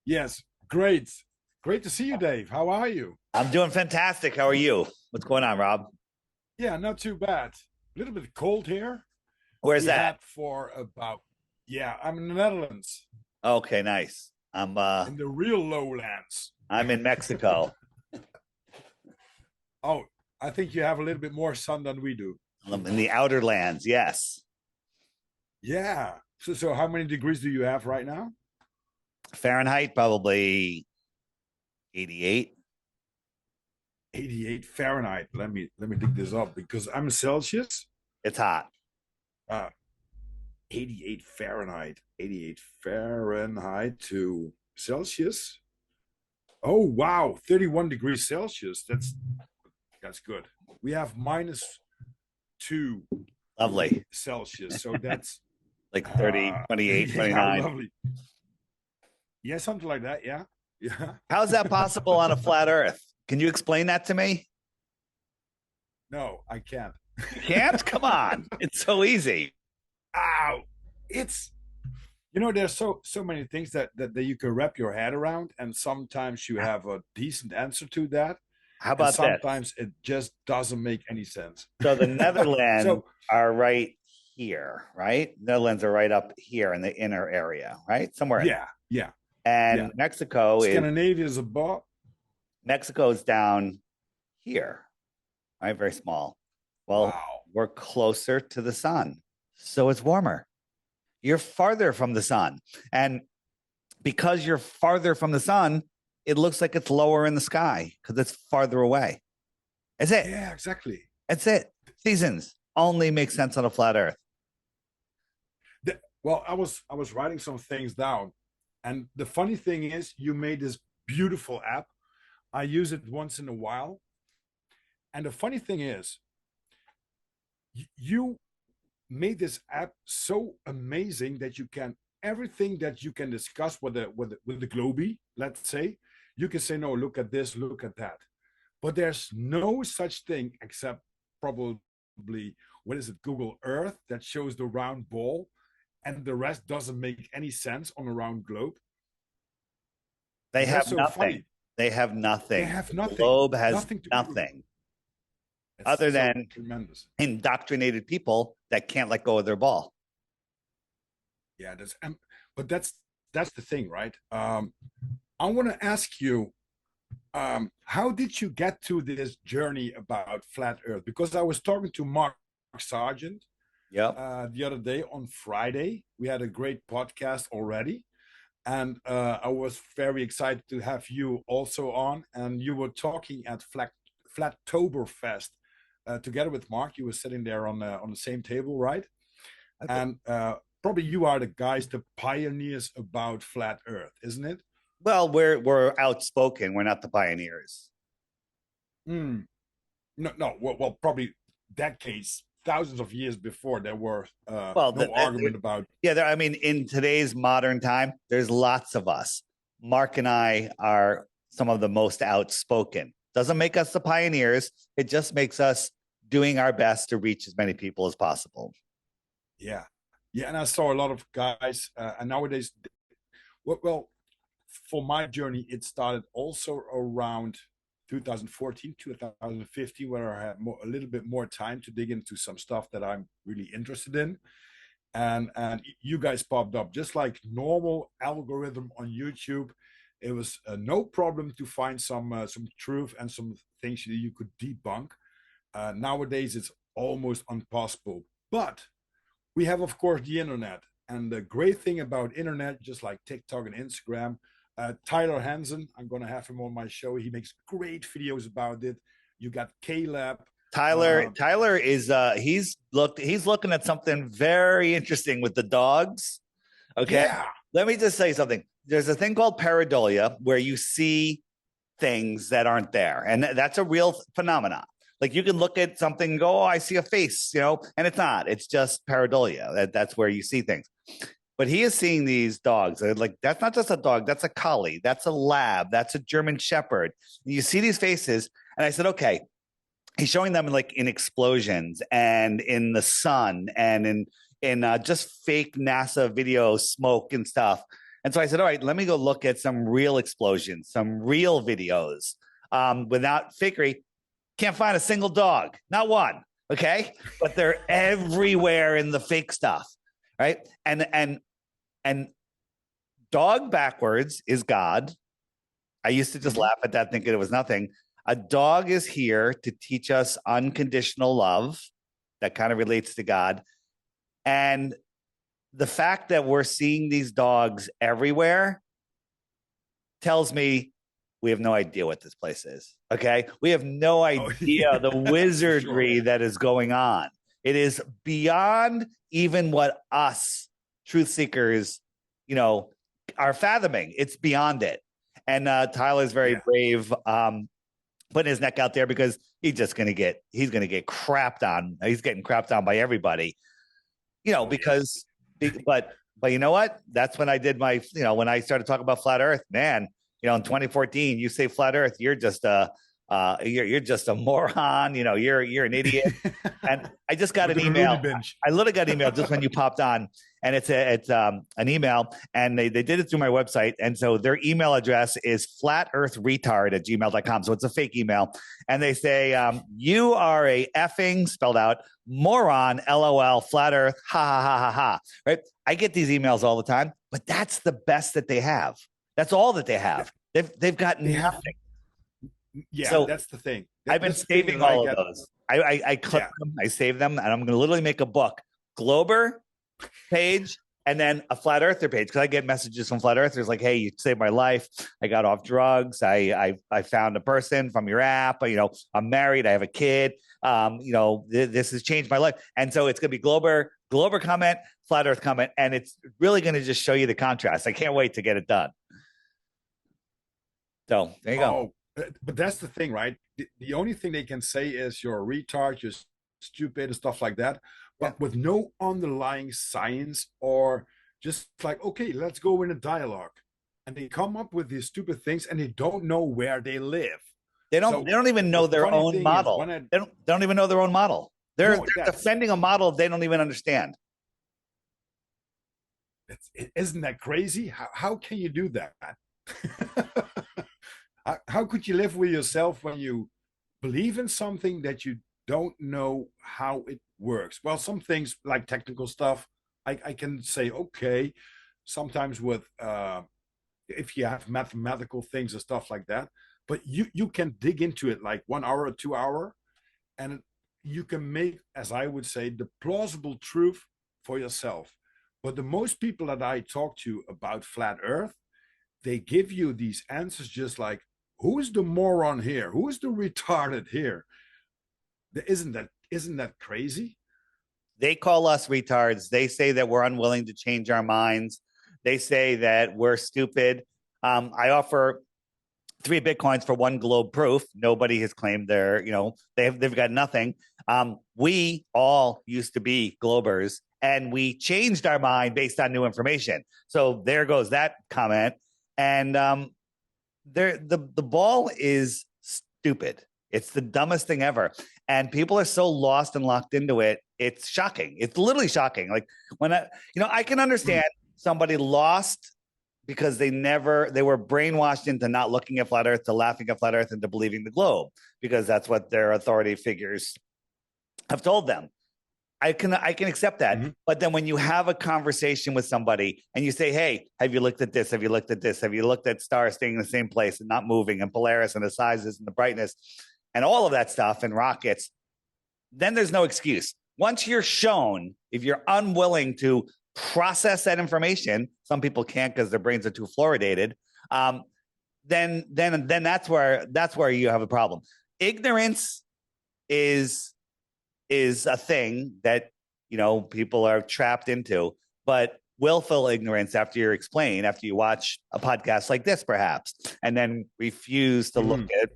Yes, great. Great to see you, Dave. How are you? I'm doing fantastic. How are you? What's going on, Rob? Yeah, not too bad. A little bit cold here. Where's We that? had for about, yeah, I'm in the Netherlands, Okay, nice. in the real lowlands. I'm in Mexico. Oh, I think you have a little bit more sun than we do. I'm in the outer lands. Yes. Yeah. So how many degrees do you have right now? Fahrenheit probably 88. 88 Fahrenheit. Let me dig this up because I'm Celsius. It's hot. Uh, 88 Fahrenheit. 88 Fahrenheit to Celsius. Oh wow, 31 degrees Celsius. That's good. We have -2 Lovely. Celsius. So that's Like 30, 28, yeah, 29. lovely. Yeah, something like that. Yeah. Yeah. How's that possible on a flat earth? Can you explain that to me? No, I can't. You can't? Come on. It's so easy. Ow. It's there's so many things that you can wrap your head around, and sometimes you have a decent answer to that, How and about this? sometimes it just doesn't make any sense. So the Netherlands So are right here, right? Netherlands are right up here in the inner area, right? Somewhere in there. yeah, yeah, yeah. And Scandinavia is above. Mexico is down here, right? Very small. Well, Wow. we're closer to the sun, so it's warmer. You're farther from the sun. And because you're farther from the sun, it looks like it's lower in the sky because it's farther away. That's it. Yeah, exactly. That's it. Seasons only make sense on a flat earth. Well, I was writing some things down, and the funny thing is, you made this beautiful app. I use it once in a while, and the funny thing is, you made this app so amazing that you can everything that you can discuss with the Globy, let's say, you can say no, look at this, look at that. But there's no such thing except probably what is it, Google Earth that shows the round ball, and the rest doesn't make any sense on a round globe. They That's have so nothing. funny. They have They nothing. have The nothing, globe has nothing to prove. nothing It's other so than tremendous. indoctrinated people that can't let go of their ball. Yeah, but that's the thing, right? I want to ask you, how did you get to this journey about flat Earth? Because I was talking to Mark Sargent Yep. the other day on Friday. We had a great podcast already, and I was very excited to have you also on. And you were talking at Flattoberfest together with Mark. You were sitting there on the same table, right? And probably you are the guys, the pioneers about flat Earth, isn't it? Well, we're outspoken. We're not the pioneers. Mm. No, no. Well, probably decades, thousands of years before, there were Well, no argument about. yeah. I mean, in today's modern time, there's lots of us. Mark and I are some of the most outspoken. Doesn't make us the pioneers. It just makes us doing our best to reach as many people as possible. Yeah, yeah. And I saw a lot of guys, and nowadays, well, for my journey, it started also around 2014, 2015, where I had a little bit more time to dig into some stuff that I'm really interested in. And you guys popped up just like normal algorithm on YouTube. It was no problem to find some truth and some things that you could debunk. Nowadays, it's almost impossible. But we have, of course, the internet. And the great thing about internet, just like TikTok and Instagram, Tyler Hansen, I'm going to have him on my show. He makes great videos about it. You got Caleb. Tyler is he's looking at something very interesting with the dogs. Okay. Yeah. Let me just say something. There's a thing called pareidolia where you see things that aren't there. And that's a real phenomenon. Like you can look at something and go, oh, I see a face, and it's not. It's just pareidolia. That's where you see things. But he is seeing these dogs. Like, that's not just a dog. That's a collie. That's a lab. That's a German shepherd. And you see these faces. And I said, okay, he's showing them like in explosions and in the sun and in just fake NASA video smoke and stuff. And so I said, all right, let me go look at some real explosions, some real videos. Without fakery, can't find a single dog, not one. Okay, but they're everywhere in the fake stuff, right? And dog backwards is God. I used to just laugh at that, thinking it was nothing. A dog is here to teach us unconditional love. That kind of relates to God. And the fact that we're seeing these dogs everywhere tells me we have no idea what this place is. Okay. We have no idea the wizardry sure. that is going on. It is beyond even what us truth seekers, are fathoming. It's beyond it. And Tyler's very brave, putting his neck out there because he's going to get crapped on. He's getting crapped on by everybody, because, but you know what? That's when I did my, when I started talking about flat Earth, man, in 2014, you say flat Earth, you're just a moron. You're an idiot. And I just got an email. I literally got an email just when you popped on, and it's an email, and they did it through my website. And so their email address is flatearthretard@gmail.com. So it's a fake email. And they say, you are a effing, spelled out, moron, LOL, flat Earth, ha, ha, ha, ha, ha. Right? I get these emails all the time, but that's the best that they have. That's all that they have. They've got nothing. Yeah, so that's the thing. I've been saving all of those. I clip them, I save them, and I'm going to literally make a book. Glober page, and then a flat earther page, because I get messages from flat earthers like, hey, you saved my life. I got off drugs. I found a person from your app. I'm married. I have a kid. This has changed my life. And so it's going to be Glober comment, flat earth comment, and it's really going to just show you the contrast. I can't wait to get it done. So there you go. But that's the thing, right? The only thing they can say is you're a retard, you're stupid, and stuff like that, but with no underlying science, or just like, okay, let's go in a dialogue. And they come up with these stupid things, and they don't know where they live. They don't even know their own model. They don't even know their own model. They're defending a model they don't even understand. Isn't that crazy? How can you do that? How could you live with yourself when you believe in something that you don't know how it works? Well, some things like technical stuff, I can say, okay, sometimes with if you have mathematical things and stuff like that, but you can dig into it like 1 hour or 2 hours, and you can make, as I would say, the plausible truth for yourself. But the most people that I talk to about flat Earth, they give you these answers just like, who is the moron here? Who is the retarded here? Isn't that crazy? They call us retards. They say that we're unwilling to change our minds. They say that we're stupid. I offer 3 Bitcoins for 1 globe proof. Nobody has claimed they've got nothing. We all used to be globers, and we changed our mind based on new information. So there goes that comment. And the ball is stupid. It's the dumbest thing ever. And people are so lost and locked into it. It's shocking. It's literally shocking. Like when I can understand somebody lost because they were brainwashed into not looking at flat Earth, to laughing at flat Earth, and to believing the globe, because that's what their authority figures have told them. I can accept that. Mm-hmm. But then when you have a conversation with somebody and you say, hey, have you looked at this? Have you looked at this? Have you looked at stars staying in the same place and not moving, and Polaris and the sizes and the brightness and all of that stuff, and rockets? Then there's no excuse. Once you're shown, if you're unwilling to process that information, some people can't because their brains are too fluoridated, then that's where you have a problem. Ignorance is a thing that people are trapped into, but willful ignorance, after you watch a podcast like this perhaps, and then refuse to look at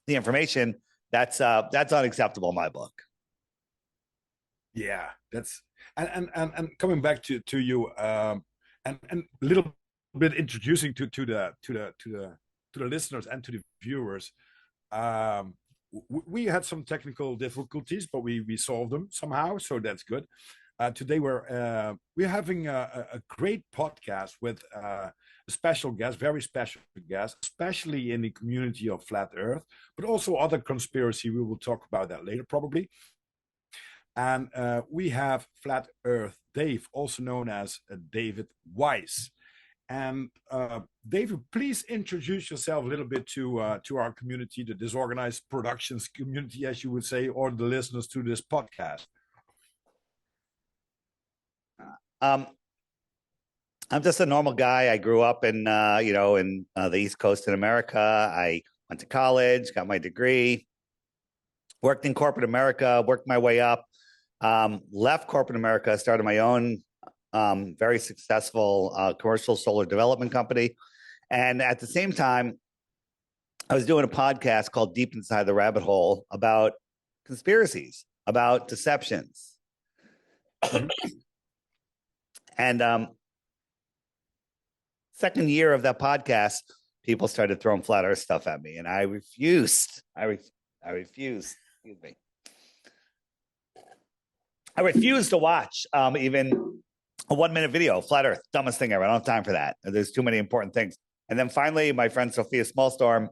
the information, that's unacceptable in my book. Yeah, that's and coming back to you, and a little bit introducing to the listeners and to the viewers. We had some technical difficulties, but we solved them somehow, so that's good. Today we're having a great podcast with a special guest, very special guest, especially in the community of flat Earth, but also other conspiracy. We will talk about that later, probably. And we have Flat Earth Dave, also known as David Weiss. And David, please introduce yourself a little bit to our community, the Disorganized Productions community, as you would say, or the listeners to this podcast. I'm just a normal guy. I grew up in the East Coast in America. I went to college, got my degree, worked in corporate America, worked my way up, left corporate America, started my own very successful commercial solar development company. And at the same time, I was doing a podcast called Deep Inside the Rabbit Hole about conspiracies, about deceptions. And second year of that podcast, people started throwing flat Earth stuff at me, and I refused. I refused. Excuse me. I refused to watch even a 1-minute video. Flat Earth, dumbest thing ever. I don't have time for that. There's too many important things. And then finally, my friend Sophia Smallstorm,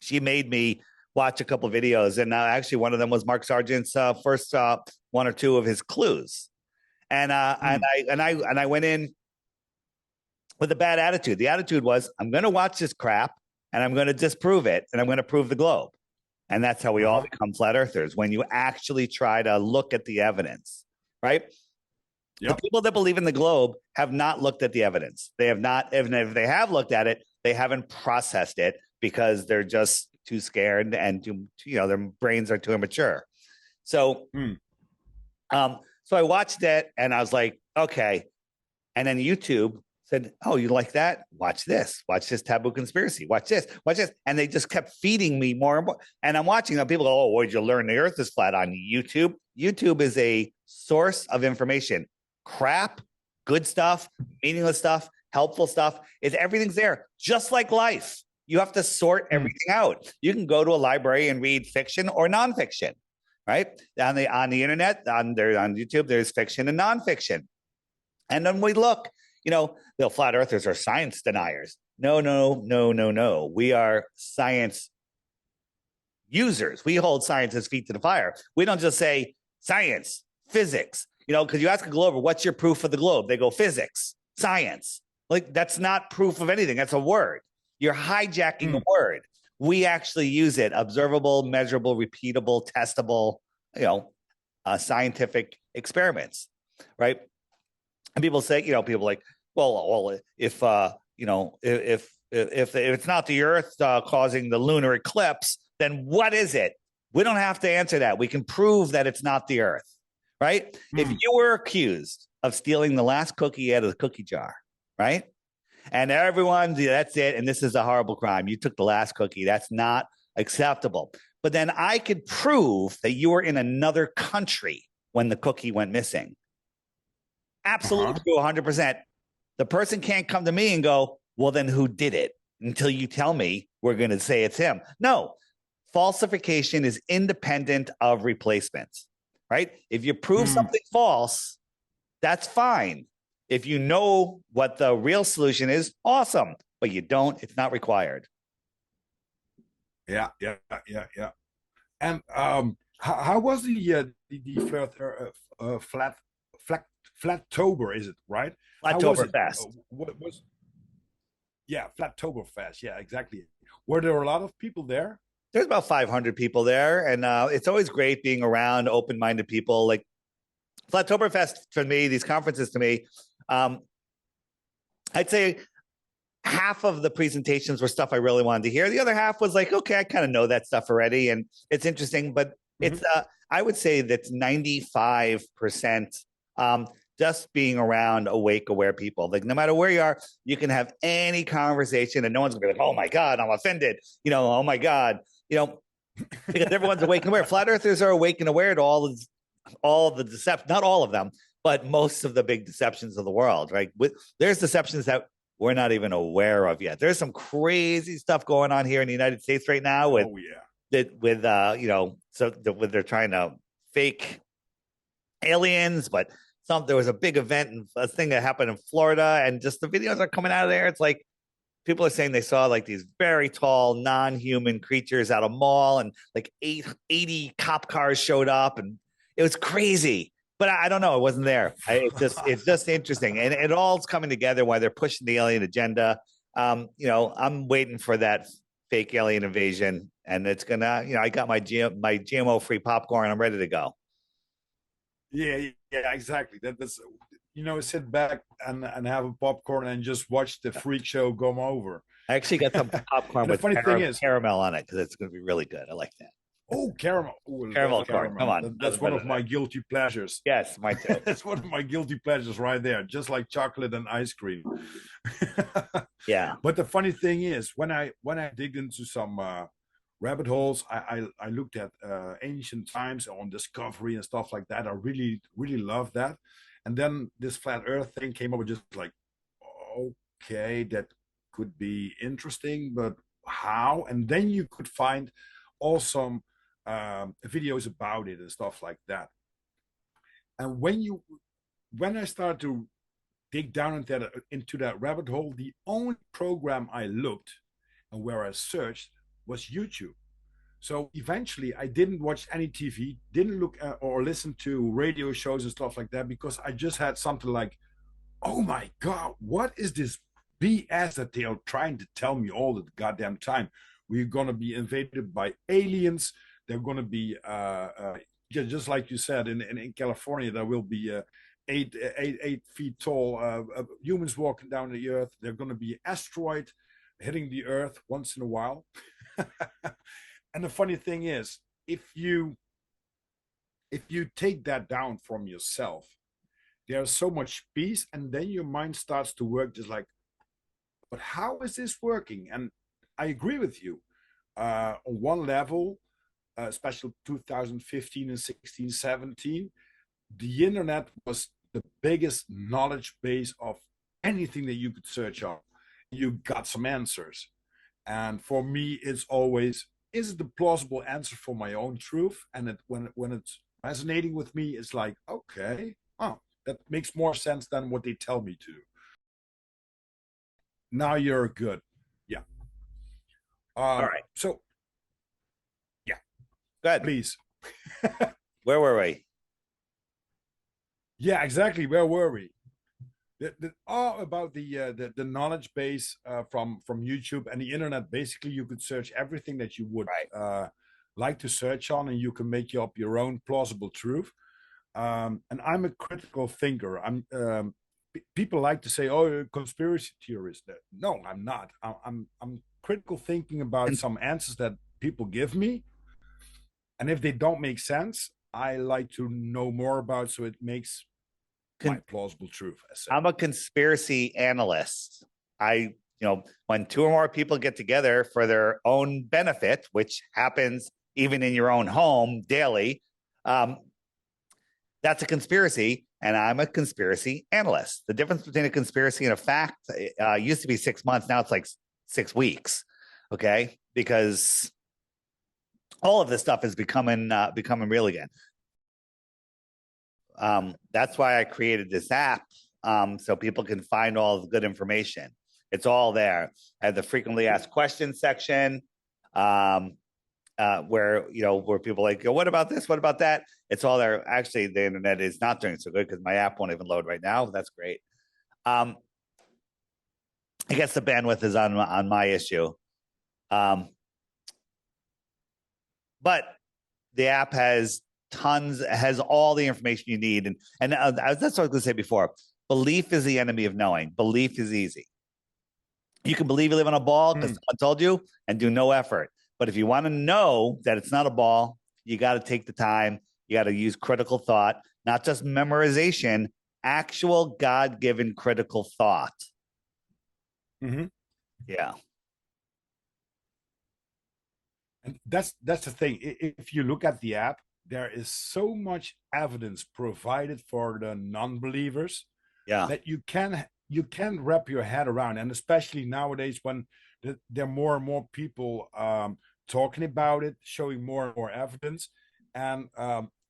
she made me watch a couple of videos, and actually one of them was Mark Sargent's first one or two of his clues. And I went in with a bad attitude. The attitude was, I'm going to watch this crap and I'm going to disprove it, and I'm going to prove the globe. And that's how we all become flat earthers, when you actually try to look at the evidence, right? Yep. The people that believe in the globe have not looked at the evidence. They have not, even if they have looked at it, they haven't processed it because they're just too scared and their brains are too immature. So, so I watched it and I was like, okay. And then YouTube said, oh, you like that? Watch this taboo conspiracy. Watch this. And they just kept feeding me more and more. And I'm watching them. People go, oh, where'd you learn the earth is flat? On YouTube? YouTube is a source of information. Crap, good stuff, meaningless stuff, helpful stuff. Everything's there. Just like life. You have to sort everything out. You can go to a library and read fiction or nonfiction. Right? On the internet, on YouTube, there's fiction and nonfiction. And then we look, the flat earthers are science deniers. No. We are science users. We hold scientists' feet to the fire. We don't just say science, physics, because you ask a glober, what's your proof of the globe? They go physics, science. Like, that's not proof of anything. That's a word. You're hijacking a word. We actually use it: observable, measurable, repeatable, testable, scientific experiments, right? And people say, people like, well, if it's not the Earth causing the lunar eclipse, then what is it? We don't have to answer that. We can prove that it's not the Earth, right? If you were accused of stealing the last cookie out of the cookie jar, right? And everyone, that's it. And this is a horrible crime. You took the last cookie. That's not acceptable. But then I could prove that you were in another country when the cookie went missing. Absolutely true, 100%. The person can't come to me and go, well, then who did it? Until you tell me, we're going to say it's him. No, falsification is independent of replacement, right? If you prove something false, that's fine. If you know what the real solution is, awesome. But you don't, it's not required. Yeah. And how was the Flattober, is it right? Flattoberfest. Flattoberfest. Yeah, exactly. Were there a lot of people there? There's about 500 people there, and it's always great being around open-minded people. Like Flattoberfest for me, these conferences to me, I'd say half of the presentations were stuff I really wanted to hear. The other half was like, okay, I kind of know that stuff already, and it's interesting, but it's I would say that's 95% just being around awake, aware people. Like, no matter where you are, you can have any conversation and no one's gonna be like, oh my God, I'm offended. Oh my God, because everyone's awake and aware. Flat earthers are awake and aware to all the deception, not all of them, but most of the big deceptions of the world, right? There's deceptions that we're not even aware of yet. There's some crazy stuff going on here in the United States right now with they're trying to fake aliens, but there was a big event and a thing that happened in Florida, and just the videos are coming out of there. It's like people are saying they saw like these very tall non-human creatures at a mall, and like 80 cop cars showed up, and it was crazy. But I don't know, it wasn't there. It's just interesting, and it all's coming together while they're pushing the alien agenda. I'm waiting for that fake alien invasion, and it's gonna, I got my GMO free popcorn. I'm ready to go. Yeah, exactly. That's sit back and have a popcorn and just watch the freak show come over. I actually got some popcorn And the with funny thing is, caramel on it because it's going to be really good. I like that. oh, caramel. Oh, Caramel corn. Come on. That's one of my guilty pleasures. Yes, mine too. That's one of my guilty pleasures right there, just like chocolate and ice cream. Yeah. But the funny thing is, when I dig into some rabbit holes, I looked at ancient times on Discovery and stuff like that. I really, really love that. And then this flat Earth thing came up, just like, okay, that could be interesting, but how? And then you could find awesome videos about it and stuff like that. And when I started to dig down into that rabbit hole, the only program I looked and where I searched was YouTube. So eventually, I didn't watch any TV, didn't look or listen to radio shows and stuff like that, because I just had something like, oh my God, what is this BS that they are trying to tell me all the goddamn time? We're going to be invaded by aliens. They're going to be, just like you said, in California, there will be 8 feet tall humans walking down the earth. They're going to be asteroid hitting the earth once in a while. And the funny thing is, if you take that down from yourself, there's so much peace, and then your mind starts to work just like, but how is this working? And I agree with you. On one level, especially 2015 and 16, 17, the internet was the biggest knowledge base of anything that you could search on. You got some answers. And for me, it's always, is it the plausible answer for my own truth? And when it's resonating with me, it's like, okay, oh, that makes more sense than what they tell me to. Now you're good. Yeah. All right. So, yeah. Good. Please. Where were we? Yeah, exactly. Where were we? All about the knowledge base from YouTube and the internet. Basically, you could search everything that you would like to search on, and you can make up your own plausible truth. And I'm a critical thinker. People like to say, "Oh, you're a conspiracy theorist." No, I'm not. I'm critical thinking about some answers that people give me, and if they don't make sense, I like to know more about, so it makes my plausible truth. I'm a conspiracy analyst. When 2 or more people get together for their own benefit, which happens even in your own home daily, that's a conspiracy, and I'm a conspiracy analyst. The difference between a conspiracy and a fact used to be 6 months. Now it's like 6 weeks. Okay, because all of this stuff is becoming real again. That's why I created this app, so people can find all the good information. It's all there. I have the frequently asked questions section, where people like, what about this? What about that? It's all there. Actually, the internet is not doing so good because my app won't even load right now. That's great. I guess the bandwidth is on my issue. But the app has all the information you need. And that's what I was going to say before. Belief is the enemy of knowing. Belief is easy. You can believe you live on a ball because someone told you and do no effort. But if you want to know that it's not a ball, you got to take the time. You got to use critical thought, not just memorization, actual God-given critical thought. Mm-hmm. Yeah. And that's the thing. If you look at the app, there is so much evidence provided for the non-believers that you can wrap your head around. And especially nowadays, when there are more and more people talking about it, showing more and more evidence. And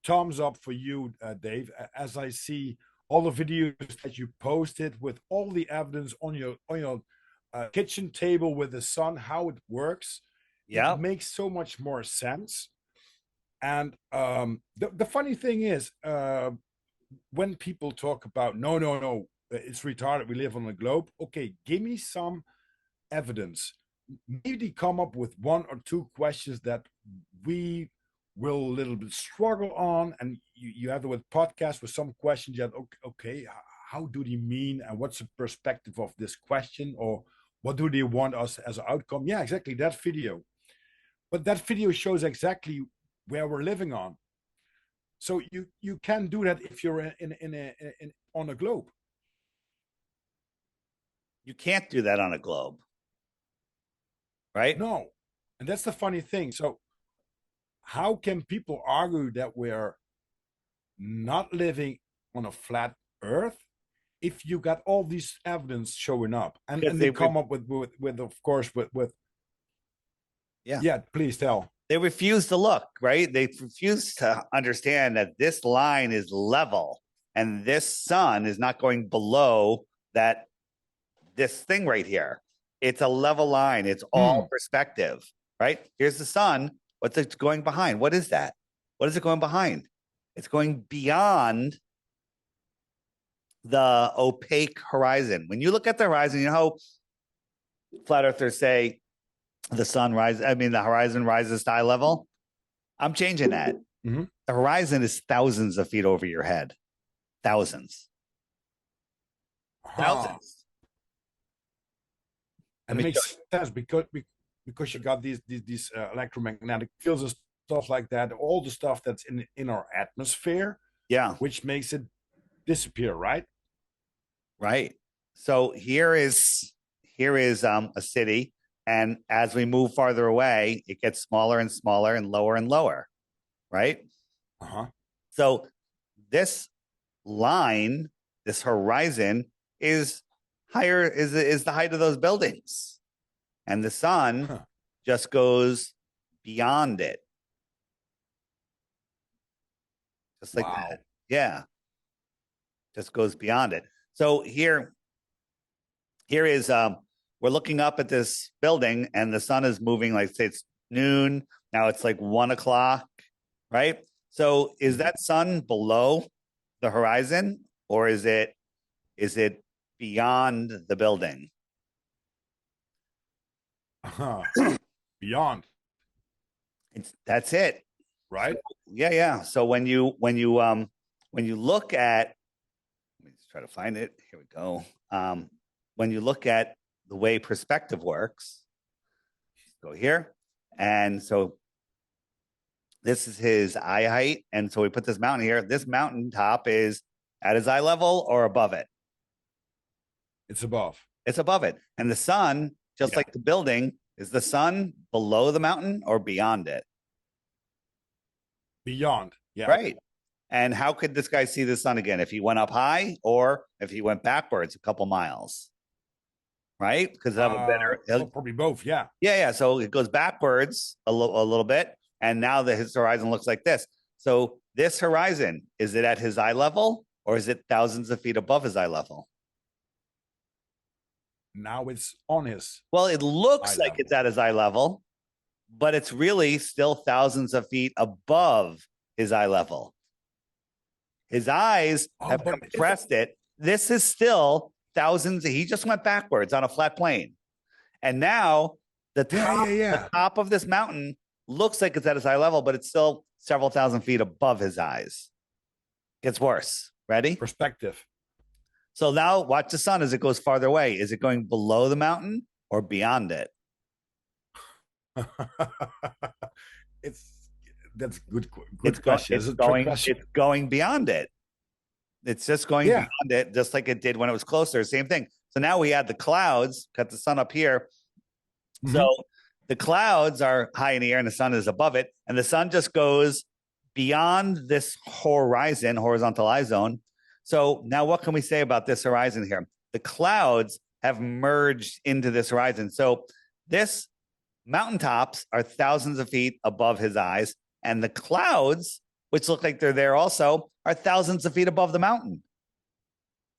thumbs up for you, Dave. As I see all the videos that you posted with all the evidence on your kitchen table with the sun, how it works, it Yeah. makes so much more sense. And the funny thing is, when people talk about no, it's retarded, we live on a globe. Okay, give me some evidence. Maybe come up with one or two questions that we will a little bit struggle on, and you have it with podcasts with some questions that okay, how do they mean, and what's the perspective of this question, or what do they want us as an outcome? Yeah, exactly, that video. But that video shows exactly where we're living on. So you can do that if you're in on a globe. You can't do that on a globe, right? No, and that's the funny thing. So how can people argue that we're not living on a flat Earth if you got all these evidence showing up, and they come up with of course with yeah, please tell. They refuse to look, right? They refuse to understand that this line is level and this sun is not going below that, this thing right here. It's a level line. It's all perspective, right? Here's the sun. What's it going behind? What is that? What is it going behind? It's going beyond the opaque horizon. When you look at the horizon, you know how flat earthers say the sun rises, I mean, the horizon rises to eye level? I'm changing that. Mm-hmm. The horizon is thousands of feet over your head. Thousands. Thousands. And it makes sense because you got these electromagnetic fields and stuff like that, all the stuff that's in our atmosphere, which makes it disappear, right? Right. So here is a city, and as we move farther away, it gets smaller and smaller and lower, right? So this line, this horizon, is higher, is the height of those buildings, and the sun just goes beyond it, just like that. Yeah, just goes beyond it. So here is we're looking up at this building, and the sun is moving, like say it's noon now, it's like 1 o'clock, right? So is that sun below the horizon, or is it beyond the building? Beyond. That's it, right? So, yeah. So when you look at, let me just try to find it. Here we go. When you look at the way perspective works, go here, and so this is his eye height, and so we put this mountain here. This mountaintop is at his eye level or above it? It's above. It's above it. And the sun, just like the building, is the sun below the mountain or beyond it? Beyond. Yeah. Right. And how could this guy see the sun again? If he went up high or if he went backwards a couple miles? Right? Because have a better, probably both. Yeah. Yeah. So it goes backwards a little bit, and now his horizon looks like this. So this horizon, is it at his eye level, or is it thousands of feet above his eye level? Now it's on his. Well, it looks like it's at his eye level, but it's really still thousands of feet above his eye level. His eyes have compressed it. This is still thousands. He just went backwards on a flat plane. And now the top of this mountain looks like it's at his eye level, but it's still several thousand feet above his eyes. Gets worse. Ready? Perspective. So now watch the sun as it goes farther away. Is it going below the mountain or beyond it? That's good question. It's going beyond it. It's just going beyond it, just like it did when it was closer. Same thing. So now we add the clouds, cut the sun up here. Mm-hmm. So the clouds are high in the air and the sun is above it. And the sun just goes beyond this horizon, horizontal eye zone. So now what can we say about this horizon here? The clouds have merged into this horizon. So this mountaintops are thousands of feet above his eyes, and the clouds, which look like they're there also, are thousands of feet above the mountain.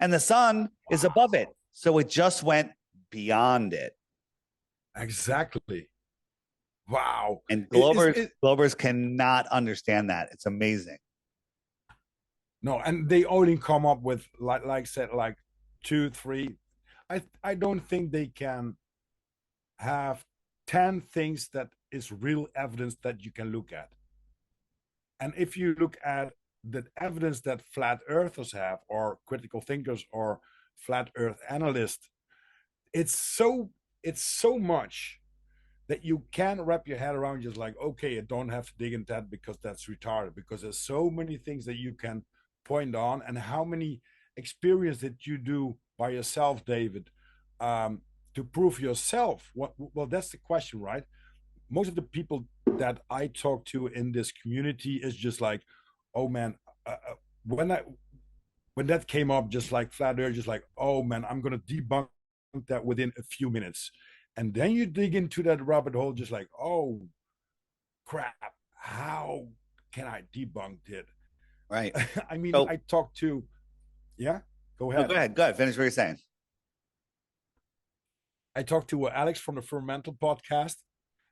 and the sun is above it. So it just went beyond it. Exactly. Wow. And Is Globers cannot understand that. It's amazing. no, and they only come up with like I said, like two, three. I don't think they can have 10 things that is real evidence that you can look at. And if you look at the evidence that flat earthers have, or critical thinkers, or flat earth analysts, it's so much that you can't wrap your head around. Just like, okay, I don't have to dig into that because that's retarded, because there's so many things that you can point on. And how many experience that you do by yourself, David, to prove yourself? Well, that's the question, right? Most of the people that I talk to in this community is just like, oh man, when I when that came up, just like flat earth, just like, oh man, I'm gonna debunk that within a few minutes. And then you dig into that rabbit hole, just like, oh crap, how can I debunk it? Right. I mean, So, I talked to, yeah, go no, ahead. go ahead. Go ahead. Finish what you're saying. I talked to Alex from the Fermental podcast,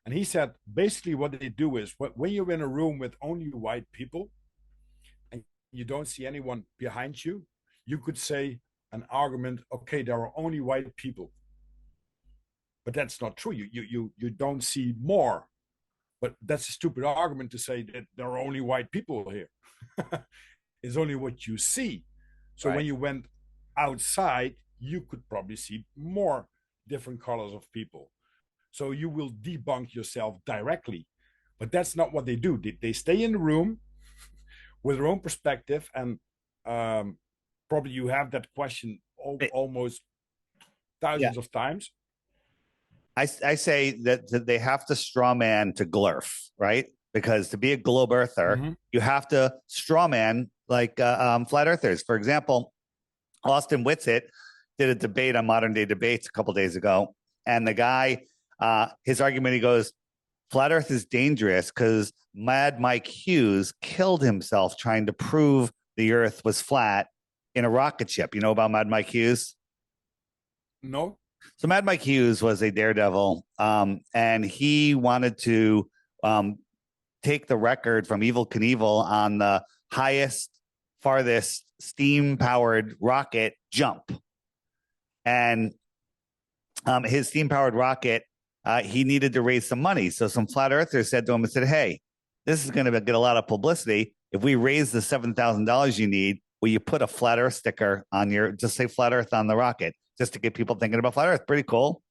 and he said basically what they do is, when you're in a room with only white people and you don't see anyone behind you, you could say an argument, okay, there are only white people. But that's not true. You don't see more. But that's a stupid argument to say that there are only white people here. It's only what you see. So when Right. you went outside, you could probably see more different colors of people. So you will debunk yourself directly. But that's not what they do. They stay in the room with their own perspective. And probably you have that question almost Yeah. thousands of times. I say that they have to straw man to glurf, right? Because to be a globe earther, Mm-hmm. you have to straw man like flat earthers. For example, Austin Whitsitt did a debate on Modern Day Debates a couple days ago, and the guy, his argument, he goes, flat earth is dangerous because Mad Mike Hughes killed himself trying to prove the earth was flat in a rocket ship. You know about Mad Mike Hughes? No. So Mad Mike Hughes was a daredevil, and he wanted to take the record from Evil Knievel on the highest, farthest steam-powered rocket jump. And his steam-powered rocket, he needed to raise some money. So some flat earthers said to him and said, hey, this is going to get a lot of publicity. If we raise the $7,000 you need, will you put a flat earth sticker on your, just say flat earth on the rocket, just to get people thinking about flat earth? Pretty cool.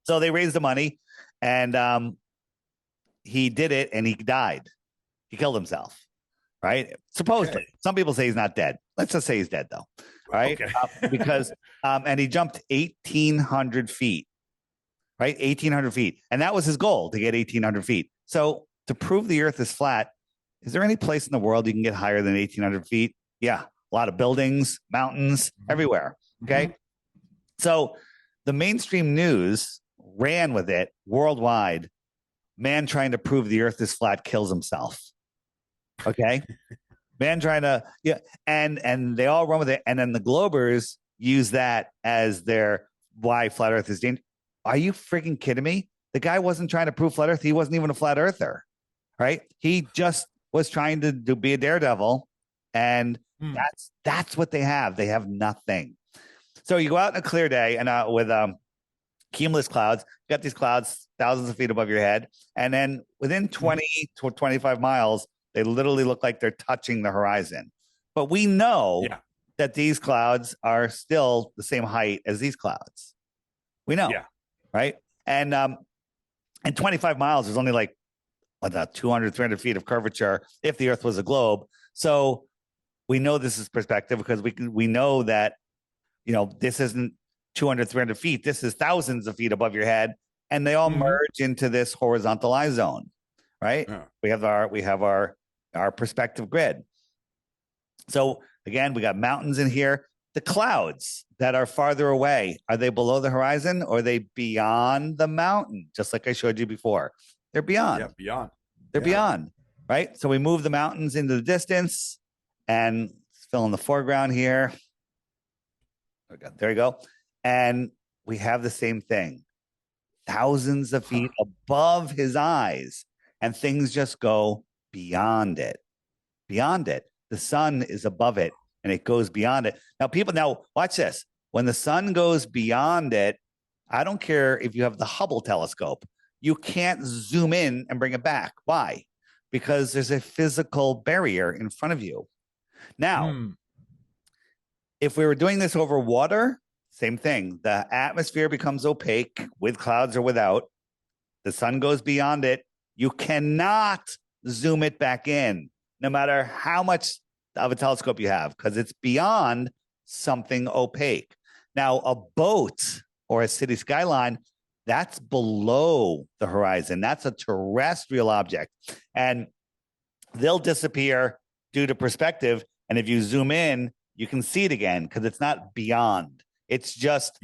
So they raised the money, and he did it, and he died. He killed himself, right? Supposedly. Okay. Some people say he's not dead. Let's just say he's dead, though. Right? Okay. Because, and he jumped 1,800 feet, right? 1,800 feet. And that was his goal, to get 1,800 feet. So to prove the earth is flat, is there any place in the world you can get higher than 1,800 feet? Yeah. A lot of buildings, mountains, everywhere. Okay. Mm-hmm. So the mainstream news ran with it worldwide. Man trying to prove the earth is flat kills himself. Okay. Man trying to, yeah. And they all run with it. And then the Globers use that as their why flat earth is dangerous. Are you freaking kidding me? The guy wasn't trying to prove flat earth. He wasn't even a flat earther, right? He just was trying to be a daredevil. And that's what they have. They have nothing. So you go out on a clear day and with cumulus clouds, you got these clouds thousands of feet above your head. And then within 20 to 25 miles, they literally look like they're touching the horizon. But we know that these clouds are still the same height as these clouds. We know, right? And 25 miles is only like about 200, 300 feet of curvature if the earth was a globe. So we know this is perspective because we know that, you know, this isn't 200, 300 feet. This is thousands of feet above your head. And they all merge into this horizontal eye zone, right? Yeah. We have our perspective grid. So again, we got mountains in here. The clouds that are farther away, are they below the horizon or are they beyond the mountain? Just like I showed you before. They're beyond. Yeah, beyond. They're beyond, right? So we move the mountains into the distance and fill in the foreground here. There you go. And we have the same thing, thousands of feet above his eyes, and things just go beyond it. Beyond it. The sun is above it, and it goes beyond it. Now watch this. When the sun goes beyond it, I don't care if you have the Hubble telescope, you can't zoom in and bring it back. Why? Because there's a physical barrier in front of you. Now, if we were doing this over water, same thing. The atmosphere becomes opaque with clouds or without. The sun goes beyond it. You cannot zoom it back in, no matter how much of a telescope you have, because it's beyond something opaque. Now, a boat or a city skyline, that's below the horizon. That's a terrestrial object. And they'll disappear due to perspective. And if you zoom in, you can see it again because it's not beyond. It's just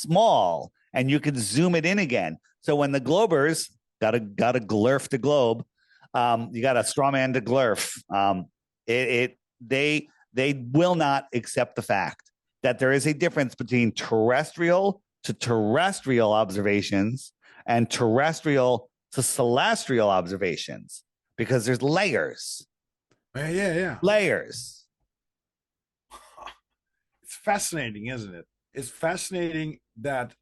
small, and you can zoom it in again. So when the globers got a glurf the globe, you got a straw man to glurf. They will not accept the fact that there is a difference between terrestrial to terrestrial observations and terrestrial to celestial observations, because there's layers. Layers. It's fascinating, isn't it? It's fascinating that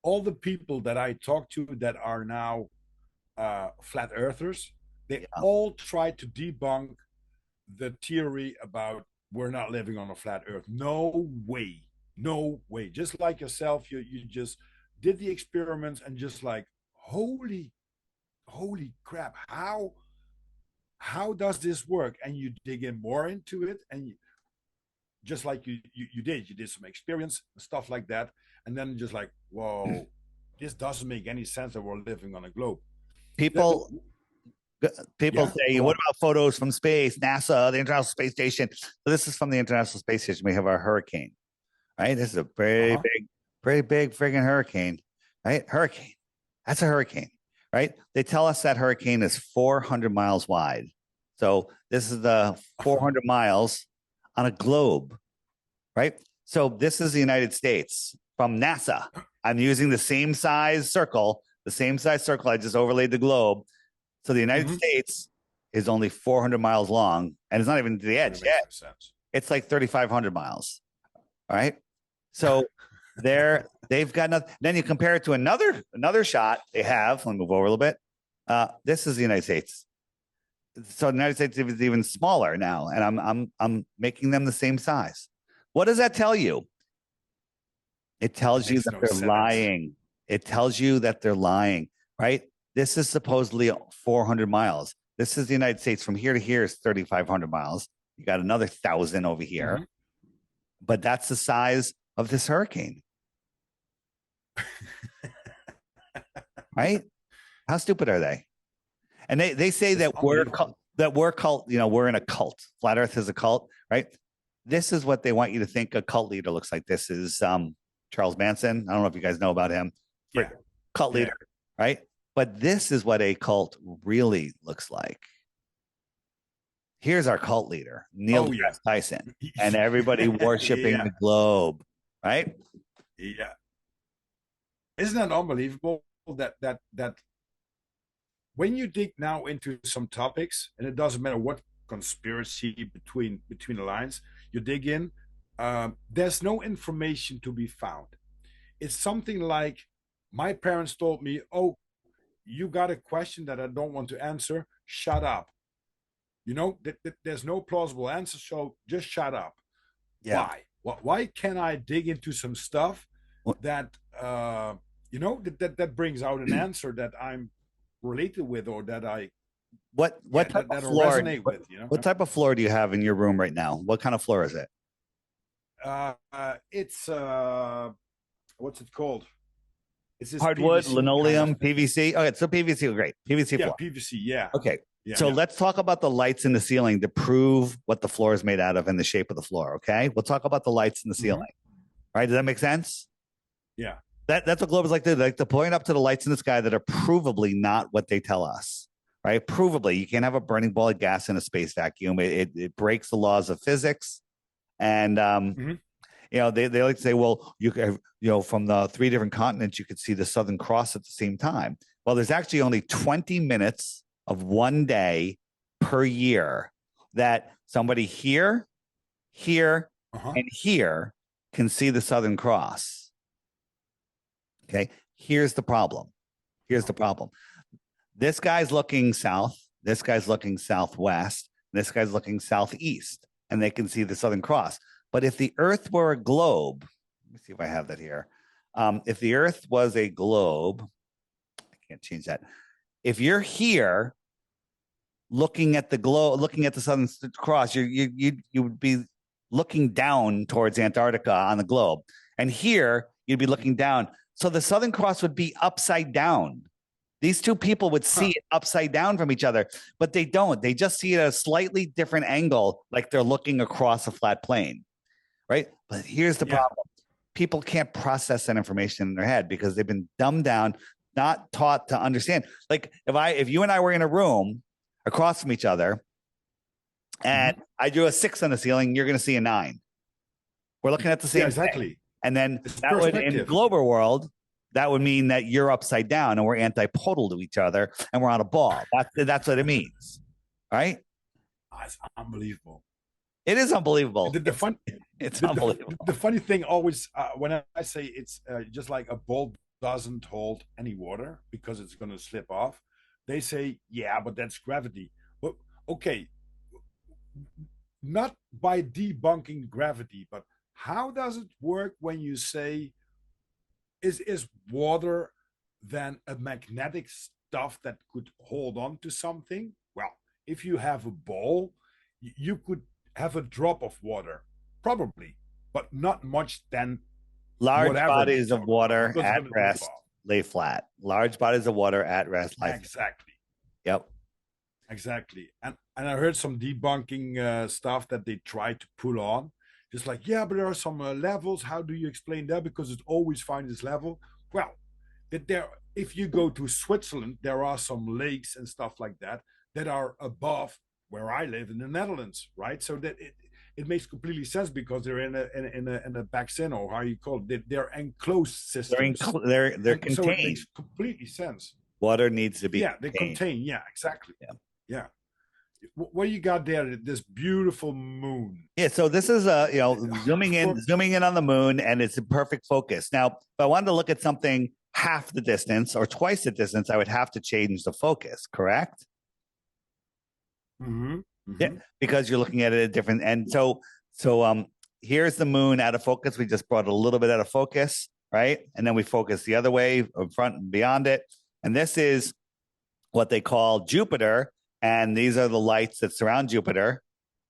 all the people that I talk to that are now flat earthers, they all try to debunk the theory about we're not living on a flat earth. No way. No way. Just like yourself, you just did the experiments and just like, holy crap, how does this work? And you dig in more into it, and just like you did some experience, stuff like that, and then just like, whoa, this doesn't make any sense that we're living on a globe. People say, what about photos from space, NASA, the International Space Station? So this is from the International Space Station. We have our hurricane, right? This is a pretty big friggin' hurricane, right? Hurricane. That's a hurricane, right? They tell us that hurricane is 400 miles wide. So this is the 400 miles on a globe, right? So this is the United States from NASA. I'm using the same size circle. I just overlaid the globe. So the United States is only 400 miles long, and it's not even to the edge yet. It's like 3,500 miles. All right. So they've got nothing. Then you compare it to another shot they have. Let me move over a little bit. This is the United States. So the United States is even smaller now, and I'm making them the same size. What does that tell you? It tells you that they're lying. It tells you that they're lying, right? This is supposedly 400 miles. This is the United States. From here to here is 3,500 miles. You got another 1,000 over here. But that's the size of this hurricane. Right? How stupid are they? And they say that we're cult, we're in a cult. Flat Earth is a cult, right? This is what they want you to think a cult leader looks like. This is Charles Manson. I don't know if you guys know about him. Cult leader, right? But this is what a cult really looks like. Here's our cult leader, Neil deGrasse Tyson, and everybody worshiping the globe, right? Yeah. Isn't that unbelievable that when you dig now into some topics, and it doesn't matter what conspiracy between the lines you dig in, there's no information to be found. It's something like, my parents told me, oh, you got a question that I don't want to answer, shut up. There's no plausible answer, so just shut up. Why can't I dig into some stuff that that brings out an answer that I'm related with, or that I what type of floor resonate with? What type of floor do you have in your room right now? What kind of floor is it? It's what's it called? It's hardwood, PVC, linoleum, kind of PVC. Okay, so PVC, great. PVC floor. PVC, yeah. Okay. So let's talk about the lights in the ceiling to prove what the floor is made out of and the shape of the floor. Okay. We'll talk about the lights in the ceiling. Right. Does that make sense? Yeah. That's what globes like to do. Like to point up to the lights in the sky that are provably not what they tell us. Right. Provably. You can't have a burning ball of gas in a space vacuum. It breaks the laws of physics. And They like to say, well, from the 3 different continents, you could see the Southern Cross at the same time. Well, there's actually only 20 minutes of one day per year that somebody here, and here can see the Southern Cross. Okay. Here's the problem. This guy's looking south. This guy's looking southwest. This guy's looking southeast, and they can see the Southern Cross. But if the Earth were a globe, let me see if I have that here. If the Earth was a globe, I can't change that. If you're here looking at the globe, looking at the Southern Cross, you would be looking down towards Antarctica on the globe. And here you'd be looking down. So the Southern Cross would be upside down. These two people would see it upside down from each other, but they don't. They just see it at a slightly different angle, like they're looking across a flat plane, right? But here's the problem. People can't process that information in their head because they've been dumbed down, not taught to understand. Like if you and I were in a room across from each other and I drew a 6 on the ceiling, you're going to see a 9. We're looking at the same thing. And then that would, in global world, that would mean that you're upside down and we're antipodal to each other and we're on a ball. That's what it means, right? It's unbelievable. It is unbelievable. It's unbelievable. The funny thing always, when I say it's just like a ball doesn't hold any water because it's going to slip off, they say, yeah, but that's gravity. Well, okay, not by debunking gravity, but how does it work when you say, is water then a magnetic stuff that could hold on to something? Well, if you have a ball, you could have a drop of water, probably, but not much then. Large bodies of water at rest lay flat. Large bodies of water at rest lie flat. Exactly. Yep. Exactly. And I heard some debunking stuff that they tried to pull on. Just like, yeah, but there are some levels. How do you explain that? Because it's always find this level. Well, if you go to Switzerland, there are some lakes and stuff like that are above where I live in the Netherlands, right? So that it makes completely sense because they're in a basin, or how you call it. They're enclosed systems. They're contained. So it makes completely sense. Water needs to be. Yeah, they contain. Yeah, exactly. Yeah. What do you got there? This beautiful moon. Yeah, so this is zooming in on the moon, and it's a perfect focus. Now, if I wanted to look at something half the distance or twice the distance, I would have to change the focus, correct? Yeah, because you're looking at it at different. And so here's the moon out of focus. We just brought it a little bit out of focus, right? And then we focus the other way, in front and beyond it. And this is what they call Jupiter. And these are the lights that surround Jupiter,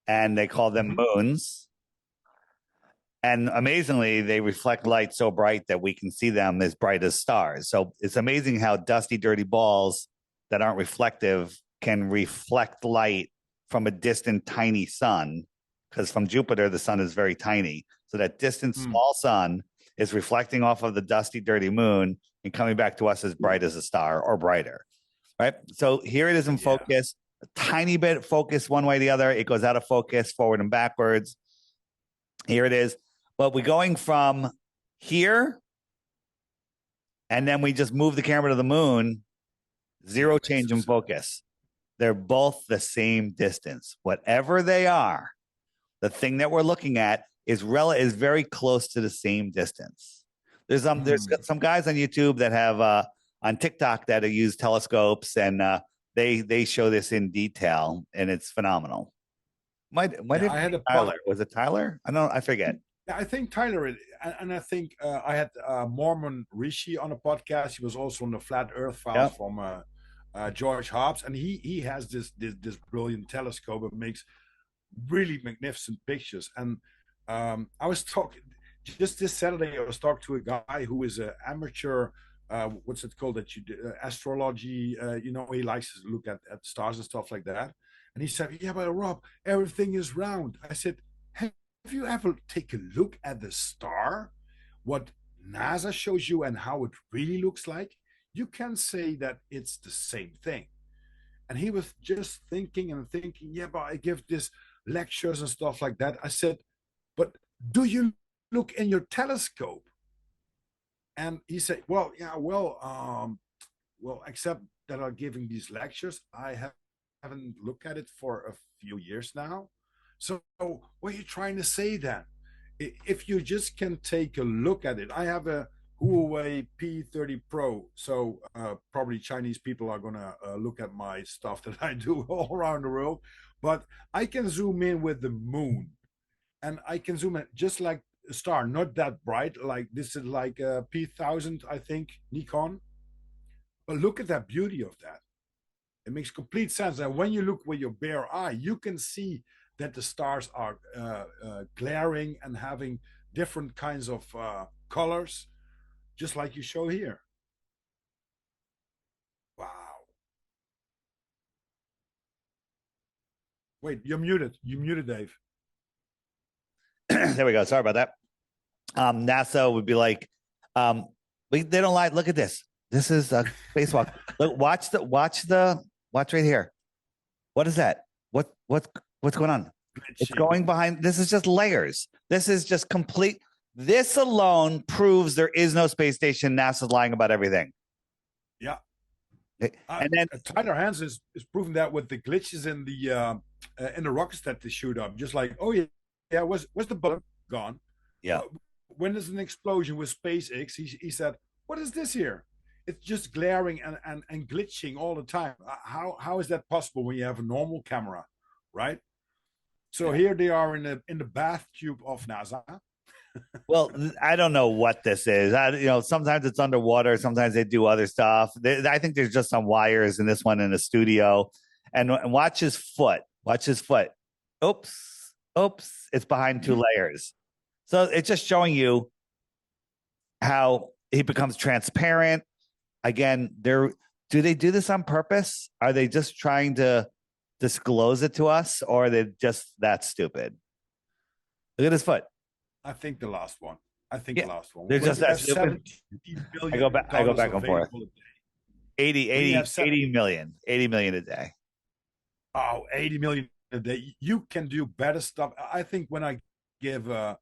and they call them moons. And amazingly, they reflect light so bright that we can see them as bright as stars. So it's amazing how dusty, dirty balls that aren't reflective can reflect light from a distant, tiny sun. Because from Jupiter, the sun is very tiny. So that distant, small sun is reflecting off of the dusty, dirty moon and coming back to us as bright as a star or brighter. Right. So here it is in focus, a tiny bit focus one way or the other. It goes out of focus, forward and backwards. Here it is. But we're going from here, and then we just move the camera to the moon, zero change in focus. They're both the same distance. Whatever they are, the thing that we're looking at is very close to the same distance. There's some guys on YouTube that have on TikTok that use telescopes, and they show this in detail, and it's phenomenal. I had Tyler. Was it Tyler? I forget. I think Tyler, and I think I had Mormon Rishi on a podcast. He was also on the Flat Earth Files from George Hobbs, and he has this brilliant telescope that makes really magnificent pictures. And I was talking just this Saturday. I was talking to a guy who is an amateur. What's it called that you do? Astrology. He likes to look at stars and stuff like that. And he said, "Yeah, but Rob, everything is round." I said, "Have you ever taken a look at the star? What NASA shows you and how it really looks like? You can say that it's the same thing." And he was just thinking, "Yeah, but I give this lectures and stuff like that." I said, "But do you look in your telescope. And he said, well, yeah, well, except that I'm giving these lectures, haven't looked at it for a few years now. So what are you trying to say then? If you just can take a look at it, I have a Huawei P30 Pro, so probably Chinese people are gonna look at my stuff that I do all around the world, but I can zoom in with the moon, and I can zoom in just like a star, not that bright. Like this is like a P1000, I think, Nikon. But look at that beauty of that. It makes complete sense. And when you look with your bare eye, you can see that the stars are glaring and having different kinds of colors, just like you show here. Wow. Wait, you're muted. You muted, Dave. There we go. Sorry about that. NASA would be like, they don't lie. Look at this. This is a spacewalk. Look, watch right here. What is that? What's going on? It's going behind. This is just layers. This is just complete. This alone proves there is no space station. NASA's lying about everything. Yeah. And then Tyler Hans is proving that with the glitches in the rockets that they shoot up. Just like, oh yeah, was the button gone? Yeah. When there's an explosion with SpaceX, he said, "What is this here? It's just glaring and glitching all the time. How is that possible when you have a normal camera, right?" So here they are in the bathtub of NASA. Well, I don't know what this is. Sometimes it's underwater. Sometimes they do other stuff. I think there's just some wires in this one in the studio. And watch his foot. Watch his foot. Oops. It's behind two layers. So it's just showing you how he becomes transparent. Again, do they do this on purpose? Are they just trying to disclose it to us, or are they just that stupid? Look at his foot. I think the last one. The last one. They're just that stupid. I go back and forth. 80 million a day. Oh, 80 million a day. You can do better stuff. I think when I give a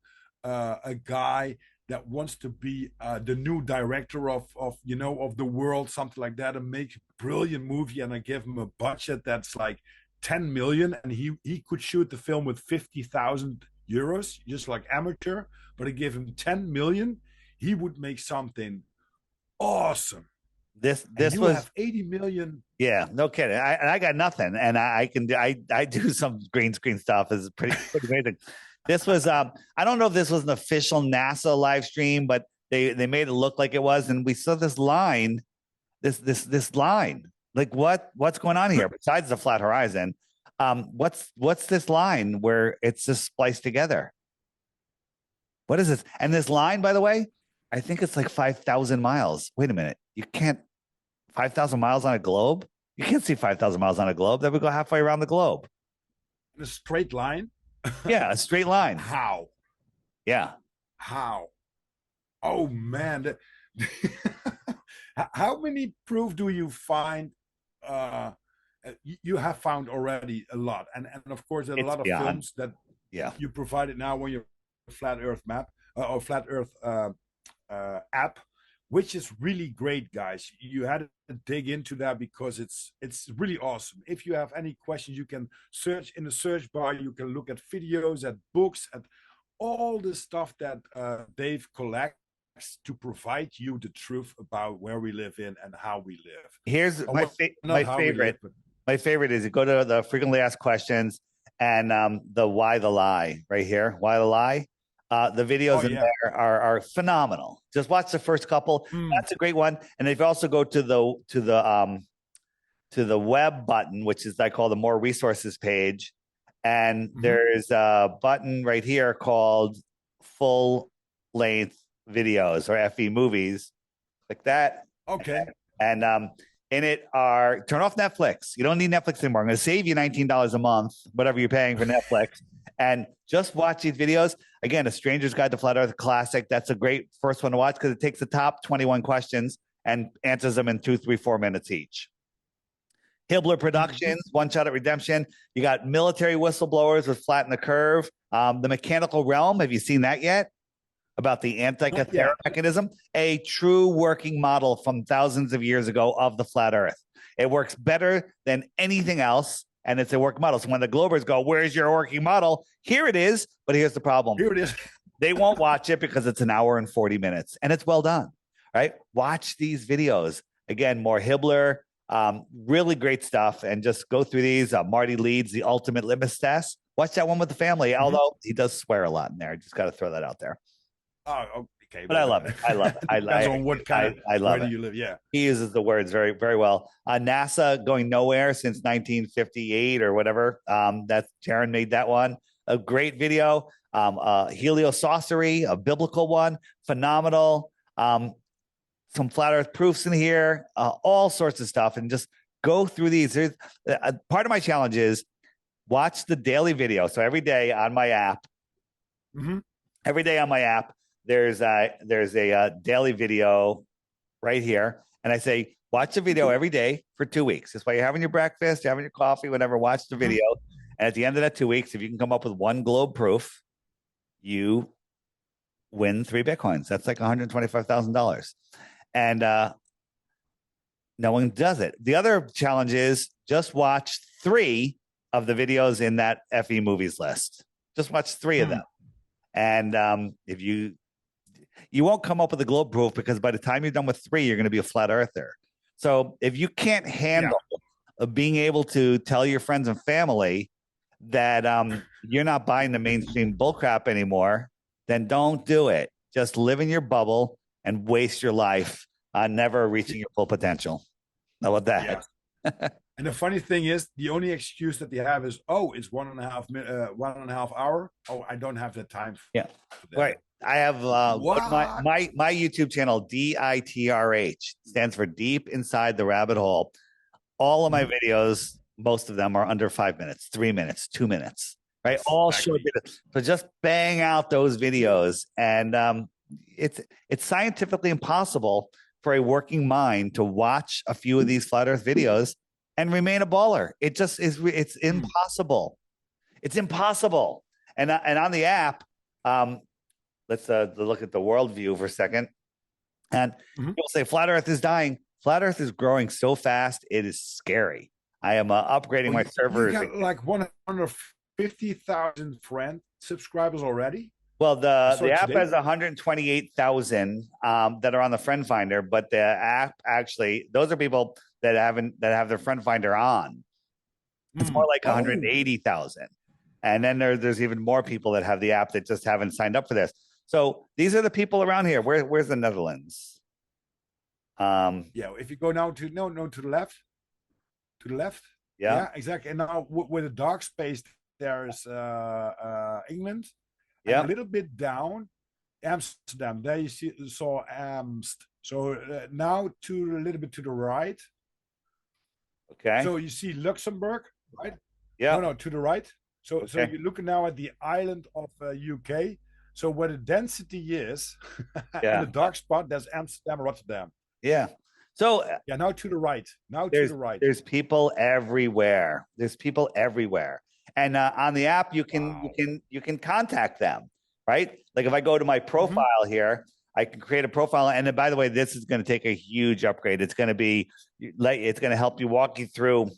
guy that wants to be the new director of the world, something like that, and make a brilliant movie, and I give him a budget that's like 10 million, and he could shoot the film with 50,000 euros, just like amateur, but I give him 10 million, he would make something awesome. This was have 80 million. Yeah, no kidding. I got nothing, and I do some green screen stuff. Is pretty amazing. This was I don't know if this was an official NASA live stream, but they made it look like it was, and we saw this line, this line. Like what's going on here besides the flat horizon? What's this line where it's just spliced together? What is this? And this line, by the way, I think it's like 5,000 miles. Wait a minute. You can't 5,000 miles on a globe? You can't see 5,000 miles on a globe. That would go halfway around the globe. In a straight line? Yeah, a straight line. How? Yeah. How? Oh man. How many proof do you find? You have found already a lot, and of course there are a lot of films that you provided now on your flat Earth map or flat Earth app, which is really great, guys. You had to dig into that because it's really awesome. If you have any questions, you can search in the search bar. You can look at videos, at books, at all the stuff that Dave collects to provide you the truth about where we live in and how we live. Here's my favorite. My favorite is you go to the frequently asked questions and the why the lie right here. Why the lie? The videos in there are phenomenal. Just watch the first couple. That's a great one. And if you also go to the web button, which is I call the more resources page, and there's a button right here called full length videos or FE movies. Click that. Okay. And in it are turn off Netflix. You don't need Netflix anymore. I'm going to save you $19 a month, whatever you're paying for Netflix, and just watch these videos. Again, A Stranger's Guide to Flat Earth classic. That's a great first one to watch because it takes the top 21 questions and answers them in 2, 3, 4 minutes each. Hibbler Productions, One Shot at Redemption. You got Military Whistleblowers with Flatten the Curve. The Mechanical Realm. Have you seen that yet? about the anti-Cathara Yeah. mechanism, a true working model from thousands of years ago of the flat Earth. It works better than anything else, and it's a working model. So when the Globers go, "Where's your working model?" Here it is, but here's the problem. Here it is. They won't watch it because it's an hour and 40 minutes, and it's well done. Right? Watch these videos. Again, more Hibbler, really great stuff, and just go through these. Marty Leeds, The Ultimate Litmus Test. Watch that one with the family, although he does swear a lot in there. Just got to throw that out there. Oh, okay. But I love it. I love it. Depends on what kind of I love where it. do you live? Yeah. He uses the words very, very well. NASA going nowhere since 1958 or whatever. That's Jaron made that one. A great video. Heliosaucery, a biblical one, phenomenal. Some flat Earth proofs in here, all sorts of stuff, and just go through these. There's part of my challenge is watch the daily video. So every day on my app, every day on my app, there's a daily video right here, and I say watch the video every day for 2 weeks. That's why you're having your breakfast, you're having your coffee, whatever. Watch the video, and at the end of that 2 weeks, if you can come up with one globe proof, you win 3 Bitcoins. That's like $125,000. And no one does it. The other challenge is just watch 3 of the videos in that FE movies list. Just watch 3 of them. And if you won't come up with a globe proof, because by the time you're done with 3, you're going to be a flat earther. So if you can't handle being able to tell your friends and family that you're not buying the mainstream bullcrap anymore, then don't do it. Just live in your bubble and waste your life on never reaching your full potential. How about that? Yeah. And the funny thing is, the only excuse that they have is, oh, it's 1.5 hour. Oh, I don't have the time. Yeah, right. I have my YouTube channel, DITRH, stands for Deep Inside the Rabbit Hole. All of my videos, most of them are under 5 minutes, 3 minutes, 2 minutes, right? All short videos. So just bang out those videos, and it's scientifically impossible for a working mind to watch a few of these flat Earth videos and remain a baller. It just is. It's impossible. It's impossible. And on the app, let's look at the worldview for a second. And people say flat Earth is dying. Flat Earth is growing so fast, it is scary. I am upgrading my servers. You got like 150,000 friend subscribers already. Well, the app has 128,000 that are on the friend finder, but the app actually, those are people that have their friend finder on. It's more like 180,000. And then there's even more people that have the app that just haven't signed up for this. So these are the people around here. Where's the Netherlands? Yeah, if you go now to to the left. To the left. Yeah, exactly. And now with the dark space, there's England. Yeah, a little bit down, Amsterdam. There you saw Amst. So now a little bit to the right. Okay. So you see Luxembourg, right? Yeah. No, to the right. So so you're looking now at the island of UK. So where the density is, in the dark spot, there's Amsterdam, Rotterdam. Yeah. So now to the right. Now to the right. There's people everywhere. There's people everywhere. And on the app, you can contact them, right? Like if I go to my profile here, I can create a profile. And then, by the way, this is going to take a huge upgrade. It's going to help you walk you through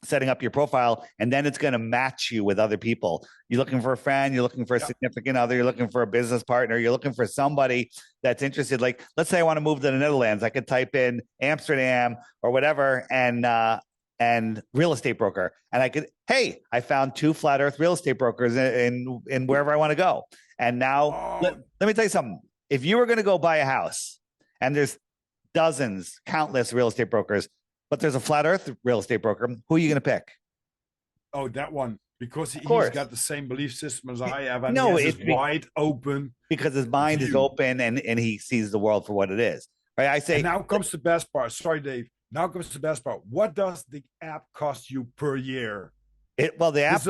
setting up your profile, and then it's going to match you with other people. You're looking for a friend, you're looking for a significant other, you're looking for a business partner, you're looking for somebody that's interested. Like, let's say I want to move to the Netherlands. I could type in Amsterdam or whatever, and real estate broker. And I could, hey, I found 2 flat Earth real estate brokers in wherever I want to go. And now let me tell you something. If you were going to go buy a house, and there's dozens, countless real estate brokers, but there's a flat Earth real estate broker, who are you going to pick? Oh, that one. Because he's got the same belief system as I have. And it's wide open. Because his mind is open and he sees the world for what it is. Right? I say. And now comes the best part. Sorry, Dave. Now comes the best part. What does the app cost you per year? The app,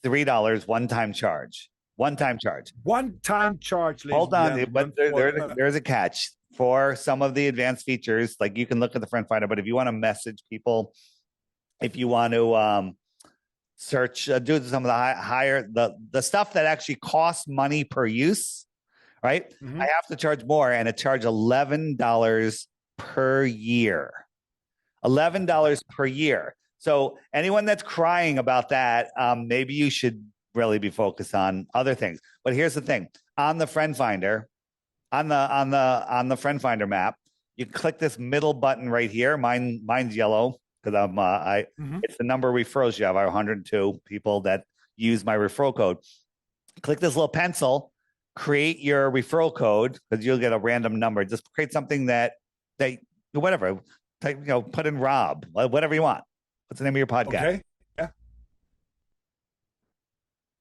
$3 one-time charge. One-time charge. One-time charge. Hold on, but there's a catch. For some of the advanced features, like you can look at the friend finder, but if you want to message people, if you want to search, do some of the higher, the stuff that actually costs money per use, right? Mhm. I have to charge more, and it charged $11 per year. $11 per year. So anyone that's crying about that, maybe you should really be focused on other things. But here's the thing: on the Friend Finder, on the Friend Finder map, you click this middle button right here. Mine's yellow because it's the number of referrals you have. I have 102 people that use my referral code. Click this little pencil, create your referral code because you'll get a random number. Just create something that whatever. Type, put in Rob, whatever you want. What's the name of your podcast? Okay. Yeah.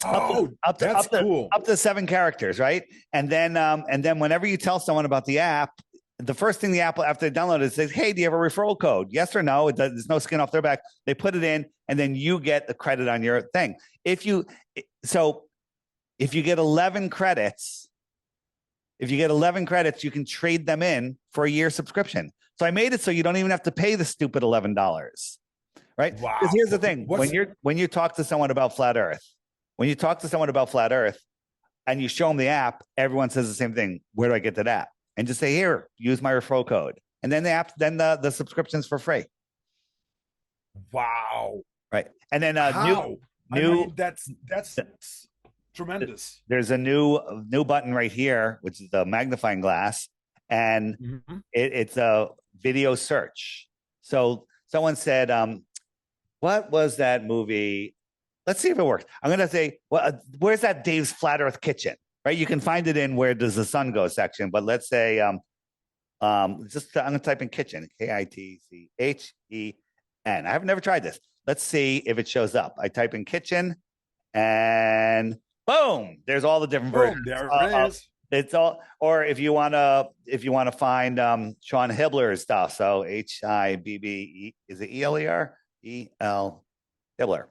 Oh, that's cool. Up to 7 characters, right? And then whenever you tell someone about the app, the first thing the app after they download it says, "Hey, do you have a referral code? Yes or no?" There's no skin off their back. They put it in, and then you get the credit on your thing. If you get 11 credits, you can trade them in for a year subscription. So I made it so you don't even have to pay the stupid $11, right? Wow. Because here's the thing: when you talk to someone about flat Earth, and you show them the app, everyone says the same thing. Where do I get that app? And just say, "Here, use my referral code," and then the subscription's for free. Wow. Right, and then that's tremendous. There's a new button right here, which is the magnifying glass, and it's a video search. So someone said, "What was that movie?" Let's see if it works. I'm going to say, "Well, where's that Dave's Flat Earth Kitchen?" Right? You can find it in Where Does the Sun Go section. But let's say, I'm going to type in kitchen, KITCHEN. I've never tried this. Let's see if it shows up. I type in kitchen, and boom, there's all the different versions. There it is. It's all, or if you want to find Sean Hibbler's stuff, so HIBB, is it ELER? Hibbler.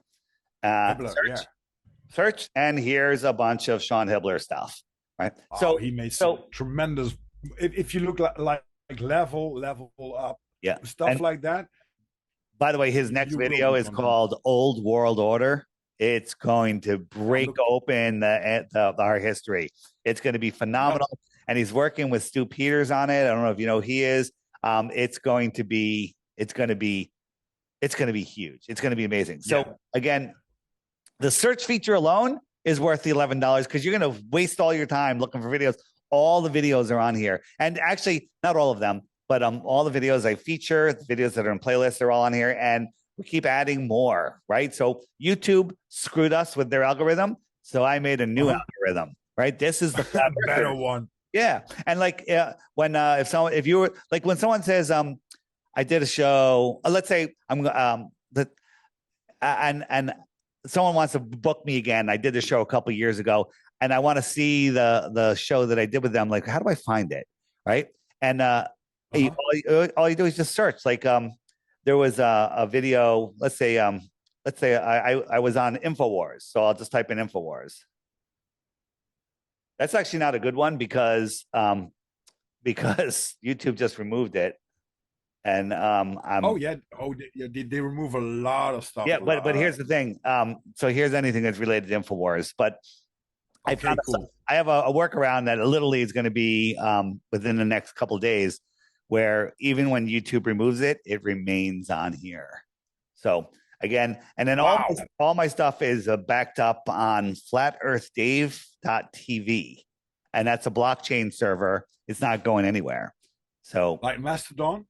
Search, and here's a bunch of Sean Hibbler stuff, right? So he made some tremendous. If you look like level up, stuff like that. By the way, his next video is called Old World Order. It's going to break open our history. It's going to be phenomenal. And he's working with Stu Peters on it. I don't know if you know who he is. It's going to be huge. It's going to be amazing. So again, the search feature alone is worth the $11 because you're going to waste all your time looking for videos. All the videos are on here. And actually, not all of them, but all the videos I feature, the videos that are in playlists, are all on here. And we keep adding more, right? So YouTube screwed us with their algorithm. So I made a new algorithm, right? This is the better one. Yeah. And when someone says, I did a show, let's say and someone wants to book me again. I did the show a couple of years ago, and I want to see the show that I did with them. Like, how do I find it? Right. And all you do is just search. Like, there was a video. Let's say I was on InfoWars, so I'll just type in InfoWars. That's actually not a good one because YouTube just removed it. And they remove a lot of stuff. Yeah, but here's the thing. So here's anything that's related to InfoWars. But I have a workaround that literally is going to be within the next couple of days, where even when YouTube removes it, it remains on here. So again, and then all my stuff is backed up on flatearthdave.tv, and that's a blockchain server. It's not going anywhere. So like Mastodon.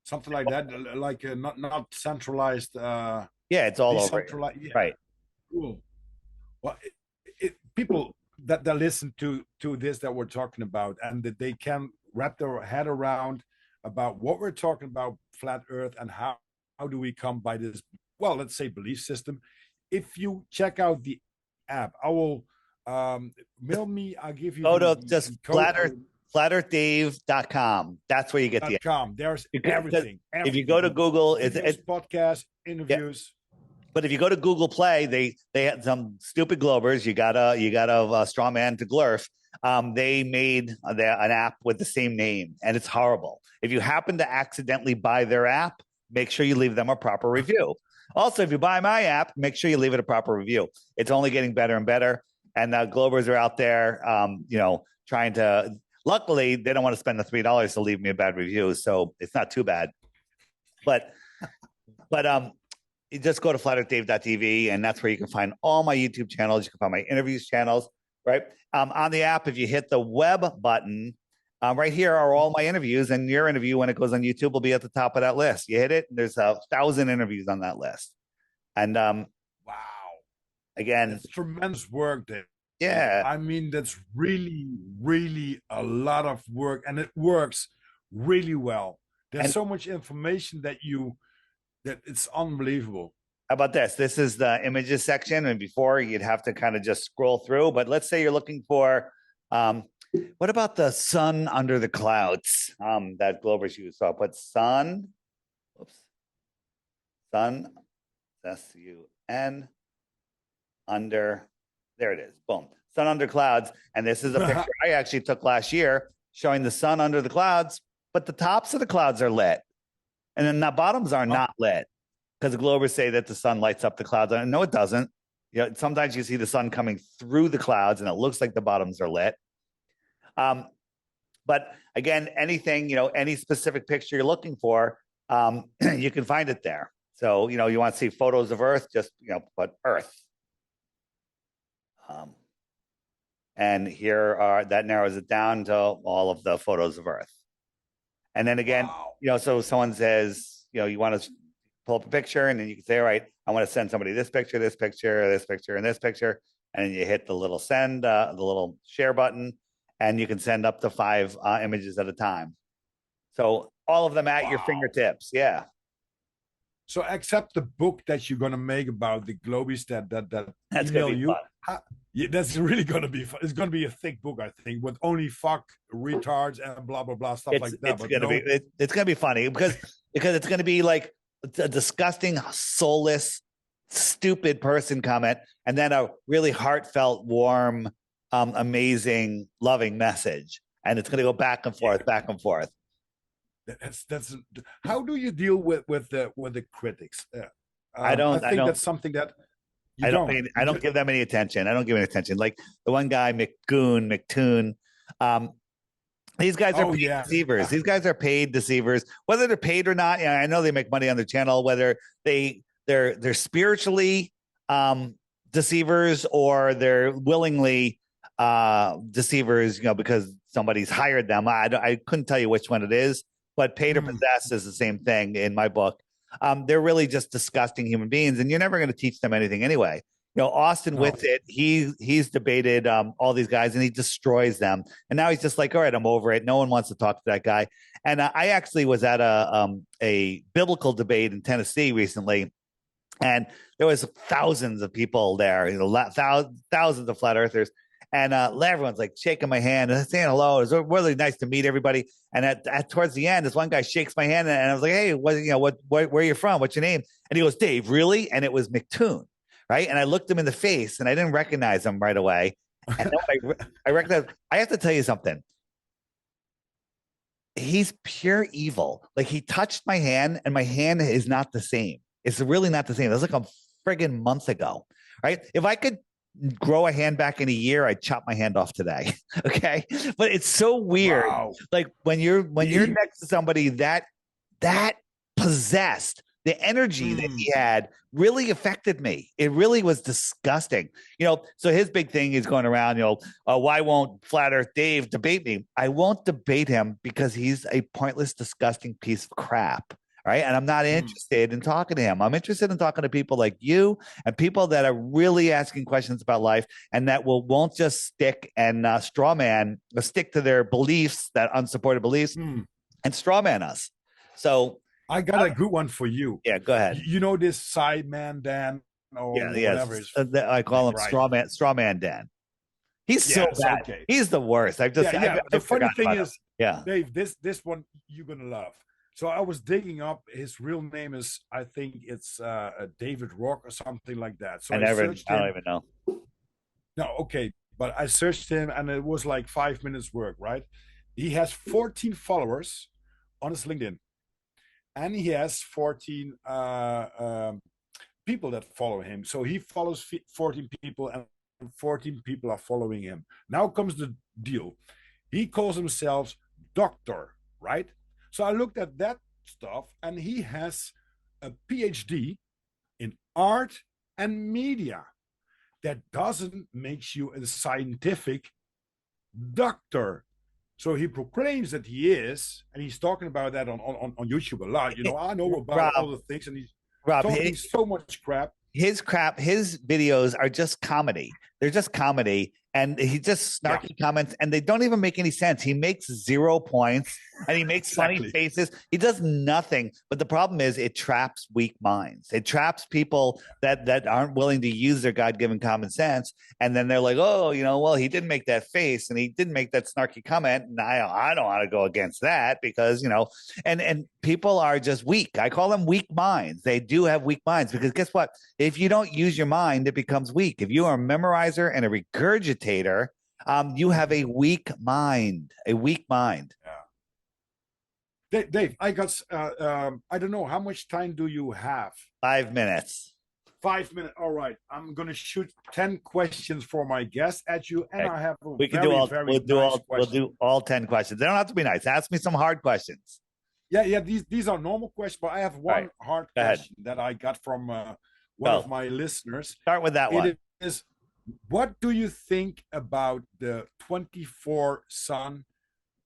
Something like that, like not centralized. It's all over. Yeah. Right. Cool. Well, people that listen to this that we're talking about, and that they can wrap their head around about what we're talking about, flat Earth, and how do we come by this? Well, let's say belief system. If you check out the app, I will mail me. I'll give you. Go to just flat Earth. flatearthdave.com. That's where you get the .com. There's everything. If you go to Google, it's podcast interviews. But if you go to Google Play, they had some stupid Globers. You got a straw man to Glurf. They made an app with the same name, and it's horrible. If you happen to accidentally buy their app, make sure you leave them a proper review. Also, if you buy my app, make sure you leave it a proper review. It's only getting better and better. And the Globers are out there, trying to. Luckily, they don't want to spend the $3 to leave me a bad review, so it's not too bad. But you just go to flatearthdave.tv, and that's where you can find all my YouTube channels. You can find my interviews channels, right? On the app, if you hit the web button, right here are all my interviews, and your interview, when it goes on YouTube, will be at the top of that list. You hit it, and there's 1,000 interviews on that list. And wow, again, it's tremendous work, Dave. Yeah. I mean, that's really, really a lot of work, and it works really well. There's so much information that it's unbelievable. How about this? This is the images section, and before you'd have to kind of just scroll through. But let's say you're looking for, what about the sun under the clouds that Glover's used? So I'll put sun, S-U-N, under, there it is, boom, sun under clouds. And this is a picture I actually took last year showing the sun under the clouds, but the tops of the clouds are lit. And then the bottoms are not lit, because the Globers say that the sun lights up the clouds. And no, it doesn't. You know, sometimes you see the sun coming through the clouds and it looks like the bottoms are lit. But again, anything, you know, any specific picture you're looking for, you can find it there. So, you know, you want to see photos of Earth, just, you know, put Earth. And here are, that narrows it down to all of the photos of Earth. And then again, you know, so someone says, you know, you want to pull up a picture, and then you can say, all right, I want to send somebody this picture, this picture, this picture, and this picture. And then you hit the little send, the little share button, and you can send up to 5 images at a time. So all of them at your fingertips. Yeah. So except the book that you're going to make about the Globies that's email you. Yeah, that's really going to be fun. It's going to be a thick book, I think, with only fuck, retards, and blah, blah, blah, stuff like that. It's going to be funny because it's going to be like a disgusting, soulless, stupid person comment, and then a really heartfelt, warm, amazing, loving message. And it's going to go back and forth, back and forth. That's how do you deal with the critics? I think that's something that I don't give them any attention. I don't give any attention. Like the one guy, McToon. These guys are paid deceivers. These guys are paid deceivers, whether they're paid or not. Yeah, I know they make money on their channel, whether they're spiritually deceivers or they're willingly deceivers, you know, because somebody's hired them. I couldn't tell you which one it is, but paid or possessed is the same thing in my book. They're really just disgusting human beings, and you're never going to teach them anything anyway. You know, Austin Whitsitt, he's debated all these guys, and he destroys them. And now he's just like, all right, I'm over it. No one wants to talk to that guy. And I actually was at a biblical debate in Tennessee recently, and there was thousands of people there, you know, thousands of flat earthers. And everyone's like shaking my hand and saying hello. It was really nice to meet everybody. And at towards the end, this one guy shakes my hand, and I was like, "Hey, where are you from? What's your name?" And he goes, "Dave, really?" And it was McToon, right? And I looked him in the face, and I didn't recognize him right away. And then I recognized. I have to tell you something. He's pure evil. Like, he touched my hand, and my hand is not the same. It's really not the same. It was like a friggin' month ago, right? If I could grow a hand back in a year, I'd chop my hand off today. Okay. But it's so weird. Wow. Like when you're next to somebody that possessed, the energy that he had really affected me. It really was disgusting. You know, so his big thing is going around, you know, why won't Flat Earth Dave debate me? I won't debate him because he's a pointless, disgusting piece of crap. Right. And I'm not interested in talking to him. I'm interested in talking to people like you and people that are really asking questions about life and that won't just stick and stick to their beliefs, that unsupported beliefs, and straw man us. So I got a good one for you. Yeah, go ahead. You know this side man Dan or whatever. I call him straw man Dan. He's so bad. Okay. He's the worst. The funny thing is, Dave, this one you're gonna love. So I was digging up. His real name is, I think it's David Rock or something like that. So I don't even know. No, okay, but I searched him, and it was like 5 minutes work. Right? He has 14 followers on his LinkedIn, and he has 14 people that follow him. So he follows 14 people, and 14 people are following him. Now comes the deal. He calls himself doctor, right? So I looked at that stuff, and he has a PhD in art and media. That doesn't make you a scientific doctor. So he proclaims that he is, and he's talking about that on YouTube a lot. You know, I know about all the things, and he's Rob, talking so much crap. His videos are just comedy. They're just comedy. And he just snarky comments, and they don't even make any sense. He makes 0 points, and he makes funny faces. He does nothing. But the problem is, it traps weak minds. It traps people that aren't willing to use their God-given common sense. And then they're like, oh, you know, well, he didn't make that face, and he didn't make that snarky comment, and I don't want to go against that because, you know, and people are just weak. I call them weak minds. They do have weak minds because guess what? If you don't use your mind, it becomes weak. If you are a memorizer and a regurgitator, you have a weak mind. A weak mind. Yeah. Dave, I got. I don't know how much time do you have? 5 minutes. 5 minutes. All right. I'm gonna shoot 10 questions for my guest at you, and I have. We can do all. We'll do all 10 questions. They don't have to be nice. Ask me some hard questions. Yeah. These are normal questions, but I have one hard question that I got from one of my listeners. Start with that one. It is. What do you think about the 24 sun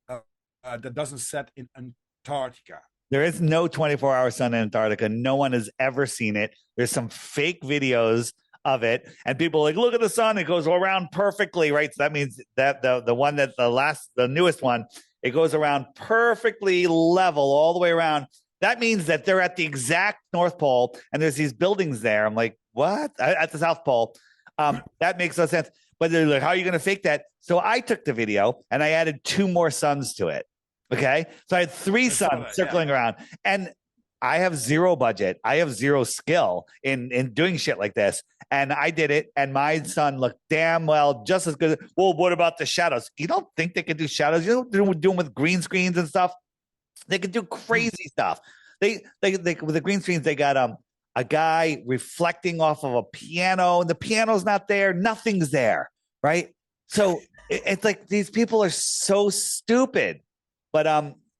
that doesn't set in Antarctica? There is no 24-hour sun in Antarctica. No one has ever seen it. There's some fake videos of it, and people are like, look at the sun. It goes around perfectly, right? So that means that the one that the newest one, it goes around perfectly level all the way around. That means that they're at the exact North Pole, and there's these buildings there. I'm like, what? At the South Pole. That makes no sense. But they're like, how are you going to fake that? So I took the video and I added 2 more suns to it. Okay. So I had 3 suns circling around, and I have 0 budget. I have 0 skill in doing shit like this. And I did it, and my sun looked damn well just as good. Well, what about the shadows? You don't think they can do shadows? You don't do them with green screens and stuff. They can do crazy stuff. They with the green screens, they got a guy reflecting off of a piano. The piano's not there. Nothing's there, right? So it's like these people are so stupid. But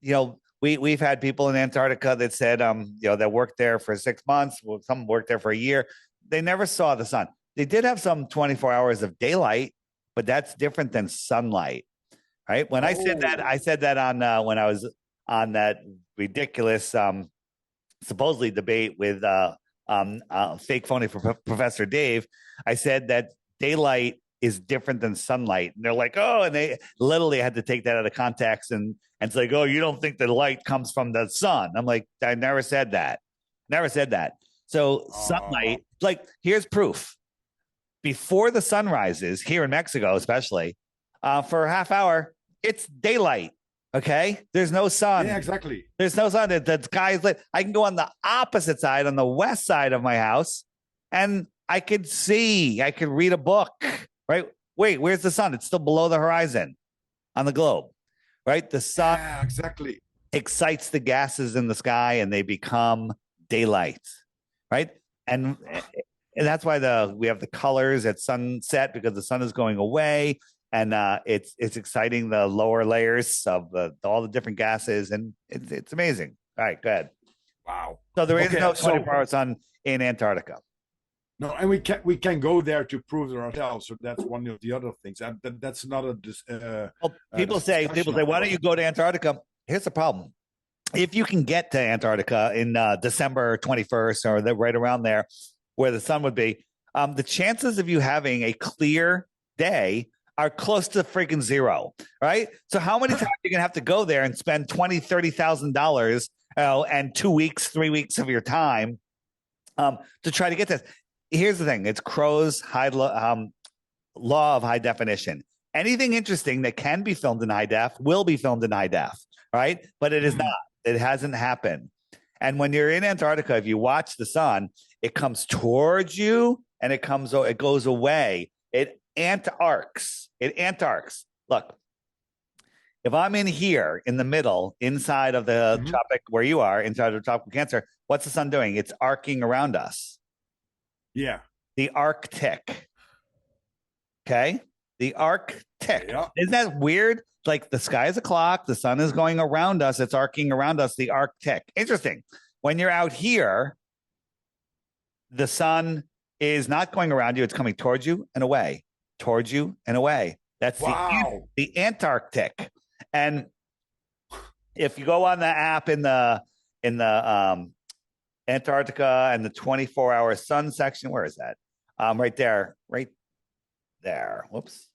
you know, we've had people in Antarctica that said you know, that worked there for 6 months. Well, some worked there for a year. They never saw the sun. They did have some 24 hours of daylight, but that's different than sunlight, right? When I said that on when I was on that ridiculous supposedly debate with fake phony Professor Dave, I said that daylight is different than sunlight. And they're like, oh, and they literally had to take that out of context and it's like, oh, you don't think the light comes from the sun. I'm like, I never said that. Never said that. So sunlight, like, here's proof. Before the sun rises, here in Mexico especially, for a half hour, it's daylight. Okay, there's no sun. Yeah, exactly. There's no sun. The sky is lit. I can go on the opposite side, on the west side of my house, and I could see. I could read a book. Right? Wait, where's the sun? It's still below the horizon on the globe. Right? The sun exactly excites the gases in the sky, and they become daylight. Right? And that's why we have the colors at sunset, because the sun is going away. And it's exciting the lower layers of all the different gases, and it's amazing. All right, go ahead. Wow. So there is no 24-hour sun in Antarctica. No, and we can go there to prove it ourselves. So that's one of the other things. That's not a. People say, why don't you go to Antarctica? Here's the problem: if you can get to Antarctica in December 21st or right around there, where the sun would be, the chances of you having a clear day are close to freaking zero, right? So how many times are you gonna have to go there and spend $20,000-$30,000 and 2 weeks, 3 weeks of your time to try to get this? Here's the thing: it's Crow's law of high definition. Anything interesting that can be filmed in high def will be filmed in high def, right? But it is not. It hasn't happened. And when you're in Antarctica, if you watch the sun, it comes towards you and it goes away. It antarcs. Look, if I'm in here in the middle, inside of the tropic where you are, inside of tropical Cancer, what's the sun doing? It's arcing around us. Yeah. The Arctic. Okay. The Arctic. Yeah. Isn't that weird? Like the sky is a clock, the sun is going around us, it's arcing around us, the Arctic. Interesting. When you're out here, the sun is not going around you, it's coming towards you and away, towards you and away. That's Wow. the Antarctic. And if you go on the app in the Antarctica and the 24-hour sun section, where is that? Right there. Whoops.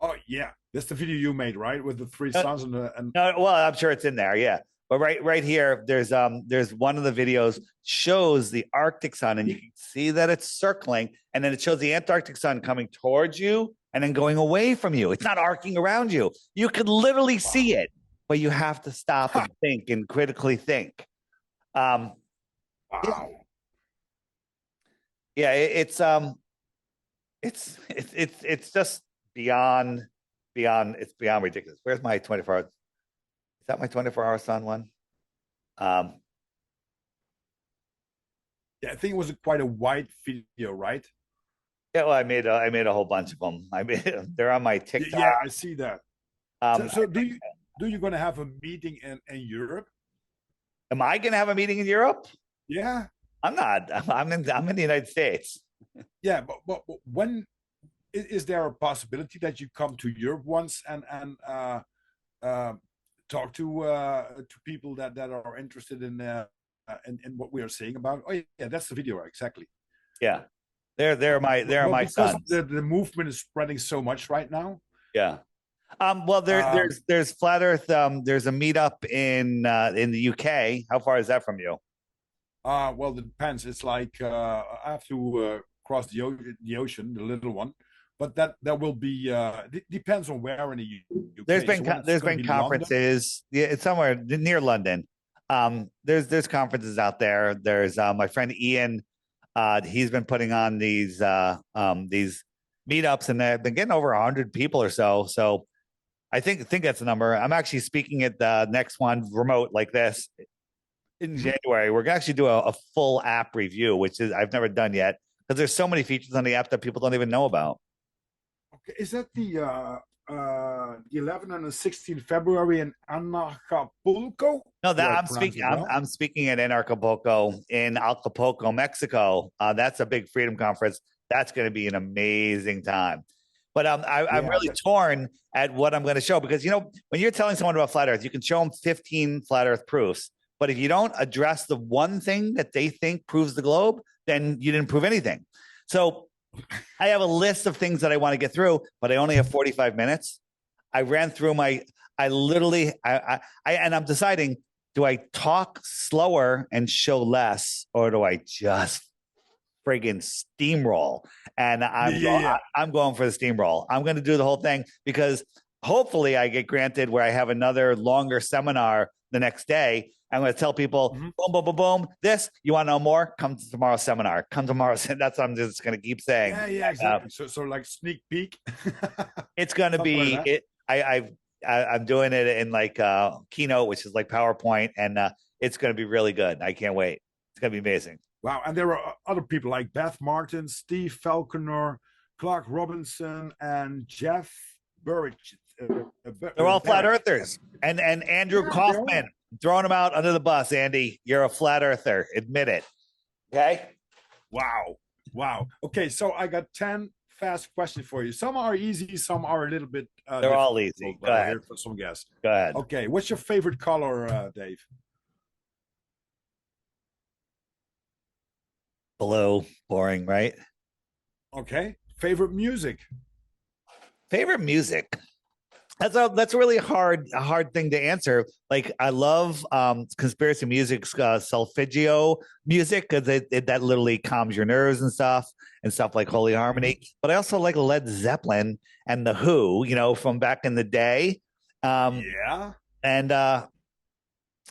Oh yeah, that's the video you made, right? With the three suns and the and. No, well, I'm sure it's in there, yeah. But right here, there's one of the videos shows the Arctic sun, and you can see that it's circling, and then it shows the Antarctic sun coming towards you and then going away from you. It's not arcing around you. You could literally see it, but you have to stop and think and critically think. Wow. Yeah, it's just beyond it's beyond ridiculous. Where's my 24 hours? Is that my 24-hour sun one? Yeah, I think it was quite a wide video, right? Yeah, well, I made a whole bunch of them. They're on my TikTok. Yeah, I see that. So do you gonna have a meeting in Europe? Am I gonna have a meeting in Europe? Yeah. I'm not. I'm in the United States. Yeah, but when is there a possibility that you come to Europe once and talk to people that are interested in what we are saying about? Oh yeah, that's the video exactly. Yeah, they're my sons. The movement is spreading so much right now. Yeah. Well, there's Flat Earth. There's a meetup in the UK. How far is that from you? Well, it depends. It's like I have to cross the ocean, the little one, but that will be depends on where in the UK. There's been conferences. London? Yeah, it's somewhere near London. There's conferences out there. There's my friend Ian. He's been putting on these meetups, and they've been getting over 100 people or so. So I think that's the number. I'm actually speaking at the next one remote like this in January. We're gonna actually do a full app review, which is I've never done yet because there's so many features on the app that people don't even know about. Okay, is that the 11th and the 16th February in Acapulco? No, that I'm speaking. I'm speaking at Acapulco in Acapulco, Mexico. That's a big freedom conference. That's going to be an amazing time. But I'm really torn at what I'm going to show because when you're telling someone about flat Earth, you can show them 15 flat Earth proofs. But if you don't address the one thing that they think proves the globe, then you didn't prove anything. So I have a list of things that I want to get through, but I only have 45 minutes. I ran through and I'm deciding, do I talk slower and show less, or do I just friggin' steamroll? And I'm going for the steamroll. I'm going to do the whole thing because hopefully I get granted where I have another longer seminar the next day. I'm going to tell people, boom, boom, boom, boom. This, you want to know more? Come to tomorrow's seminar. Come tomorrow. That's what I'm just going to keep saying. Yeah, exactly. So like sneak peek. It's going to be it. I'm doing it in like Keynote, which is like PowerPoint, and it's going to be really good. I can't wait. It's going to be amazing. Wow. And there are other people like Beth Martin, Steve Falconer, Clark Robinson, and Jeff Burridge. They're all flat earthers. And Andrew Kaufman, throwing him out under the bus. Andy, you're a flat earther. Admit it. Okay. Wow. Okay. So I got 10 fast questions for you. Some are easy. Some are a little bit. They're all easy. Go ahead. For some guests. Go ahead. Okay. What's your favorite color, Dave? Blue. Boring, right? Okay. Favorite music? Favorite music? That's a really hard thing to answer. Like I love conspiracy music, solfeggio music, because that literally calms your nerves and stuff like Holy Harmony. But I also like Led Zeppelin and the Who, from back in the day. Yeah. And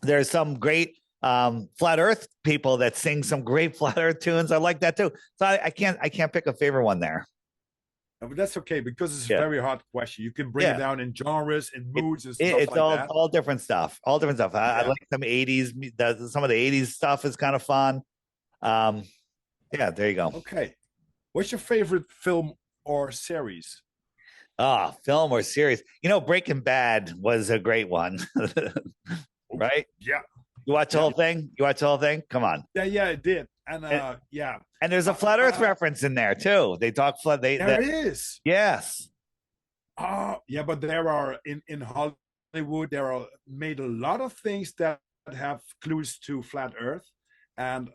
there's some great flat Earth people that sing some great flat Earth tunes. I like that too. So I can't pick a favorite one there. But that's okay because it's a very hard question. You can bring it down in genres and moods and stuff it's like that. All different stuff. All different stuff. I like some 80s. Some of the 80s stuff is kind of fun. There you go. Okay. What's your favorite film or series? Ah, film or series. Breaking Bad was a great one. Right? Yeah, You watch the yeah, whole thing? You watch the whole thing? Come on. yeah. It did, and And, yeah, and there's a flat Earth reference in there too. They talk flat. there is. Yes. Yeah, but there are in Hollywood there are made a lot of things that have clues to flat Earth, and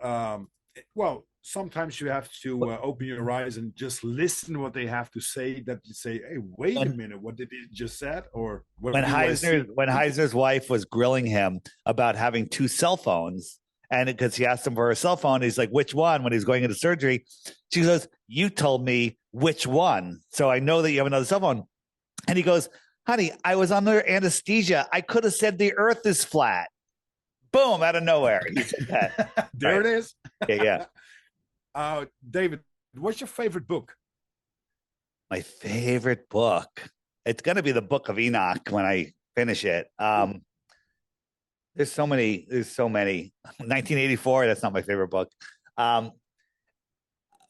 well, sometimes you have to open your eyes and just listen what they have to say. That you say, "Hey, wait a minute, what did he just said?" Or what when do I see? Heisner's wife was grilling him about having two cell phones, and because he asked him for her cell phone, he's like, "Which one?" When he's going into surgery, she goes, "You told me which one, so I know that you have another cell phone." And he goes, "Honey, I was under anesthesia. I could have said the Earth is flat." Boom! Out of nowhere, he said that. There right. it is. Yeah. David, what's your favorite book? My favorite book. It's going to be the Book of Enoch when I finish it. There's so many. 1984. That's not my favorite book.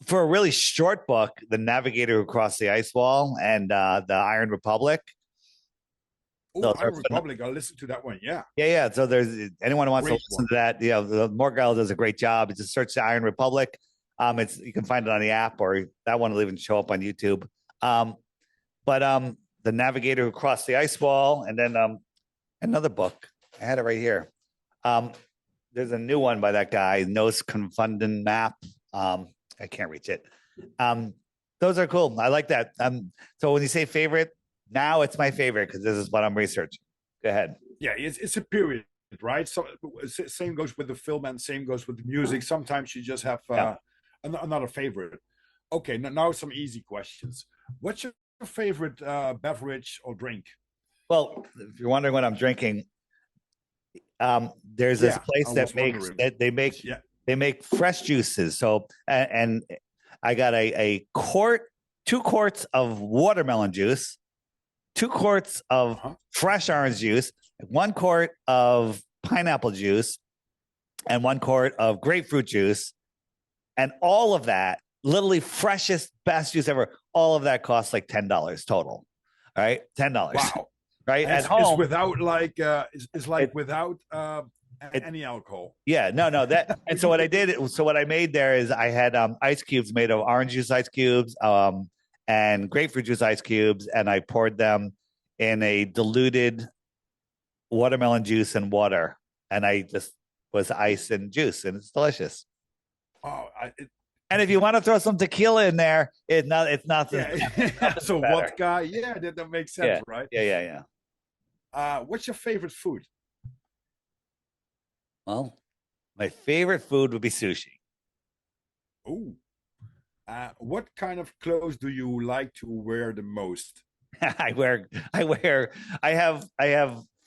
For a really short book, The Navigator Who Crossed the Ice Wall and The Iron Republic. Iron Republic. I'll listen to that one. Yeah. Yeah. So there's anyone who wants Great to listen to that. The Morgel does a great job. Just search The Iron Republic. You can find it on the app, or that one will even show up on YouTube. But The Navigator Who Crossed the Ice Wall, and then another book. I had it right here. There's a new one by that guy, Nos Confunden Map. I can't reach it. Those are cool. I like that. So when you say favorite, now it's my favorite because this is what I'm researching. Go ahead. Yeah, it's a period, right? So same goes with the film and same goes with the music. Sometimes you just have another favorite. Okay, now some easy questions. What's your favorite beverage or drink? Well, if you're wondering what I'm drinking, there's this place that makes that they make fresh juices. So and I got a quart, 2 quarts of watermelon juice, 2 quarts of fresh orange juice, 1 quart of pineapple juice, and 1 quart of grapefruit juice, and all of that, literally freshest, best juice ever. All of that costs like $10 total. All right, $10. Wow. Right. At home, it's without without any alcohol. Yeah, no, that. And so what I did, so what I made there is I had ice cubes made of orange juice ice cubes, and grapefruit juice ice cubes, and I poured them in a diluted watermelon juice and water, and I just was ice and juice, and it's delicious. Oh, and if you want to throw some tequila in there, it's not. So vodka, that makes sense, right? Yeah. What's your favorite food? Well, my favorite food would be sushi. Oh, what kind of clothes do you like to wear the most? I have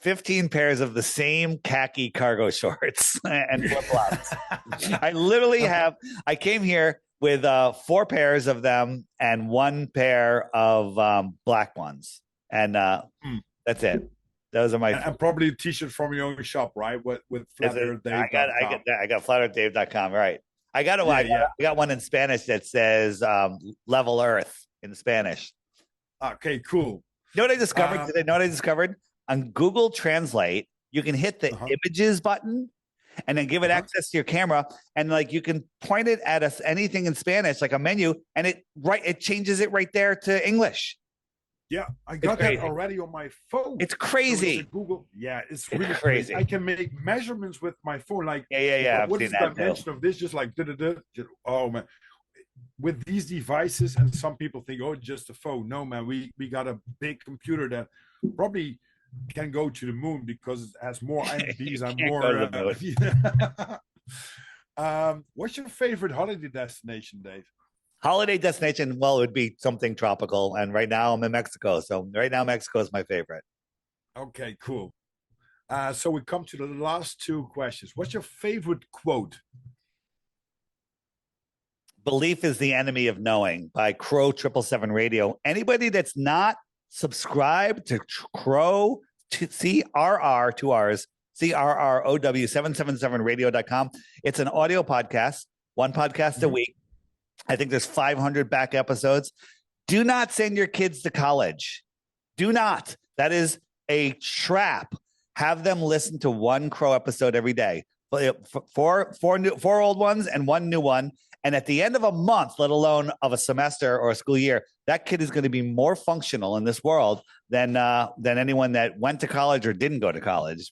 15 pairs of the same khaki cargo shorts and flip-flops. I came here with 4 pairs of them and 1 pair of black ones. And that's it. Those are my and probably a t-shirt from your own shop, right? With flatearthdave.com. I got flatearthdave.com, right. I got one in Spanish that says level earth in Spanish. Okay, cool. You know what I discovered? On Google Translate, you can hit the images button and then give it access to your camera, and like you can point it at us anything in Spanish, like a menu, and it changes it right there to English. Yeah, I got that already on my phone. It's crazy. So Google, it's really crazy. I can make measurements with my phone, like what is the dimension of this? Just like oh man. With these devices, and some people think, oh, just a phone. No, man, we got a big computer that probably can go to the moon because it has more MBs and more. What's your favorite holiday destination, Dave? Holiday destination, well, it would be something tropical, and right now I'm in Mexico, so right now Mexico is my favorite. Okay, cool. So we come to the last 2 questions. What's your favorite quote? Belief is the enemy of knowing by Crow 777 Radio. Anybody that's not subscribed to Crow, to CRR, 2 R's, CRROW 777radio.com. It's an audio podcast, 1 podcast a week. I think there's 500 back episodes. Do not send your kids to college. Do not. That is a trap. Have them listen to one Crow episode every day. Four old ones and one new one. And at the end of a month, let alone of a semester or a school year, that kid is going to be more functional in this world than anyone that went to college or didn't go to college.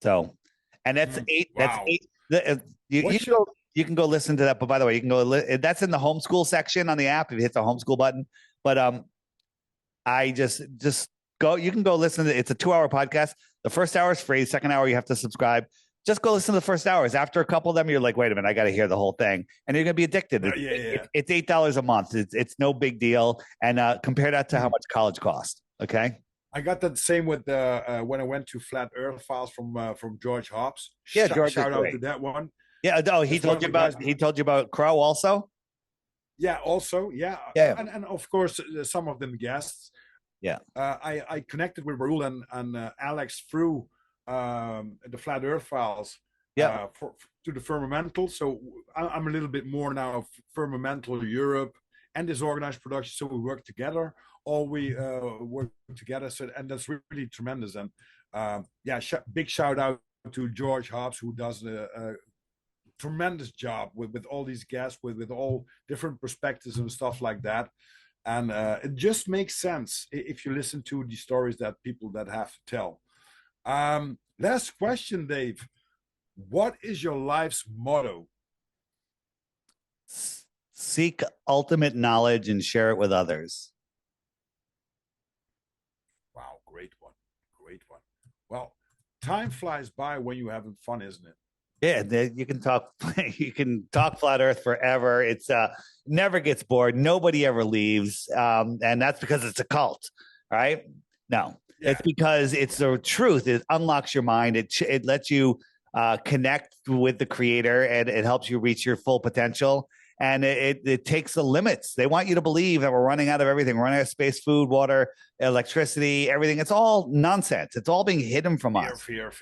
So, and that's eight. Wow. That's eight. You can go listen to that. But by the way, you can go. That's in the homeschool section on the app if you hit the homeschool button. But I just go. You can go listen to. It's a 2-hour podcast. The first hour is free. Second hour you have to subscribe. Just go listen to the first hours. After a couple of them, you're like, wait a minute, I got to hear the whole thing, and you're gonna be addicted. It's $8 a month. It's no big deal, and compare that to how much college costs. Okay. I got that same with when I went to Flat Earth Files from George Hobbs. Yeah, George, shout out to that one. Yeah, he told you about Crow also. Yeah, also, yeah. And of course some of them guests. Yeah. I connected with Raul and Alex through the Flat Earth Files. Yeah. To the Firmamental. So I'm a little bit more now of Firmamental Europe and Disorganized Productions. So we work together. All we work together. So, and that's really tremendous. And big shout out to George Hobbs, who does a tremendous job with all these guests, with all different perspectives and stuff like that. And it just makes sense if you listen to the stories that people that have to tell. Last question, Dave. What is your life's motto? Seek ultimate knowledge and share it with others. Wow, great one. Well, time flies by when you're having fun, isn't it? Yeah, you can talk flat earth forever. It's never gets bored. Nobody ever leaves. And that's because it's a cult, right? No, it's because it's the truth. It unlocks your mind. It lets you connect with the creator, and it helps you reach your full potential. And it takes the limits. They want you to believe that we're running out of everything. We're running out of space, food, water, electricity, everything. It's all nonsense. It's all being hidden from us. Fear.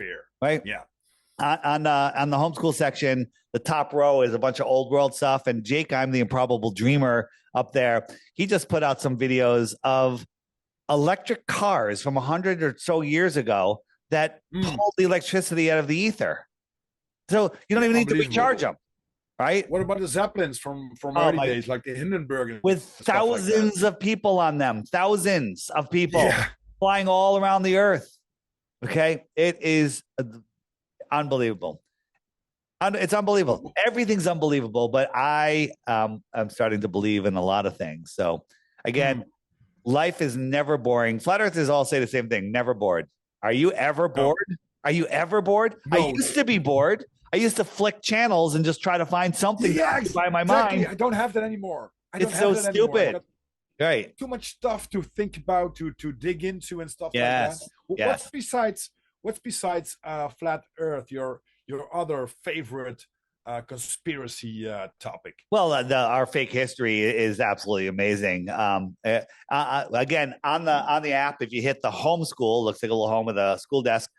Right? Yeah. On the homeschool section, the top row is a bunch of old world stuff. And Jake, I'm the Improbable Dreamer up there. He just put out some videos of electric cars from 100 or so years ago that pulled the electricity out of the ether. So you don't even need to recharge them. Right? What about the Zeppelins from early days, like the Hindenburg? With thousands of people on them, thousands of people flying all around the earth. Okay? It is unbelievable. It's unbelievable. Everything's unbelievable, but I'm starting to believe in a lot of things. So again, life is never boring. Flat Earthers all say the same thing, never bored. Are you ever bored? Are you ever bored? No. I used to be bored. I used to flick channels and just try to find something to occupy my mind. I don't have that anymore. It's so stupid. Right. Too much stuff to think about, to dig into and stuff like that. What's besides Flat Earth your other favorite conspiracy topic? Well, our fake history is absolutely amazing. Again, on the app, if you hit the homeschool, looks like a little home with a school desk.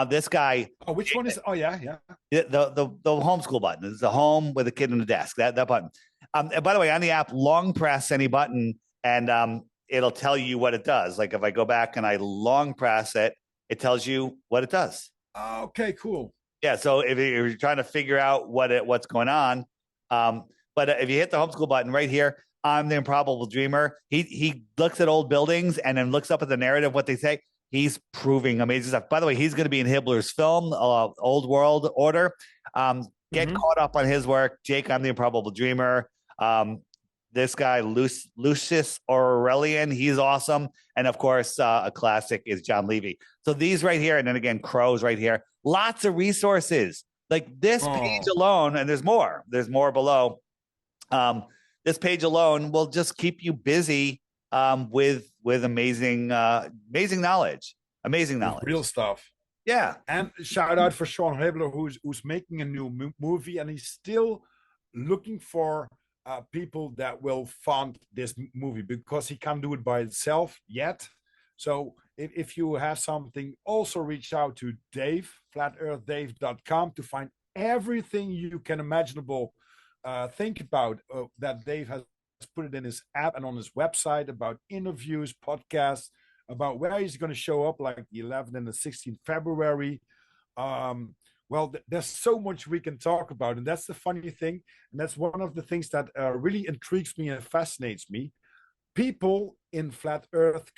This guy. Oh, which one is? Oh, yeah. The homeschool button. It's the home with a kid on the desk. That button. And by the way, on the app, long press any button, and it'll tell you what it does. Like if I go back and I long press it, it tells you what it does. Okay, cool. Yeah. So if you're trying to figure out what's going on, but if you hit the homeschool button right here, I'm the Improbable Dreamer. He looks at old buildings and then looks up at the narrative, what they say. He's proving amazing stuff. By the way, he's going to be in Hibbler's film, Old World Order. Get caught up on his work. Jake, I'm the Improbable Dreamer. This guy, Lucius Aurelian, he's awesome. And of course, a classic is John Levy. So these right here, and then again, Crow's right here. Lots of resources. Like this page alone, and there's more below. This page alone will just keep you busy with amazing knowledge. Real stuff. Yeah. And shout out for Sean Hibbler, who's making a new movie, and he's still looking for people that will fund this movie because he can't do it by himself yet. So if you have something, also reach out to Dave, flatearthdave.com, to find everything you can imaginable think about that Dave has put it in his app and on his website about interviews, podcasts, about where he's going to show up, like the 11th and the 16th February. Well, there's so much we can talk about, and that's the funny thing, and that's one of the things that really intrigues me and fascinates me. People in flat Earth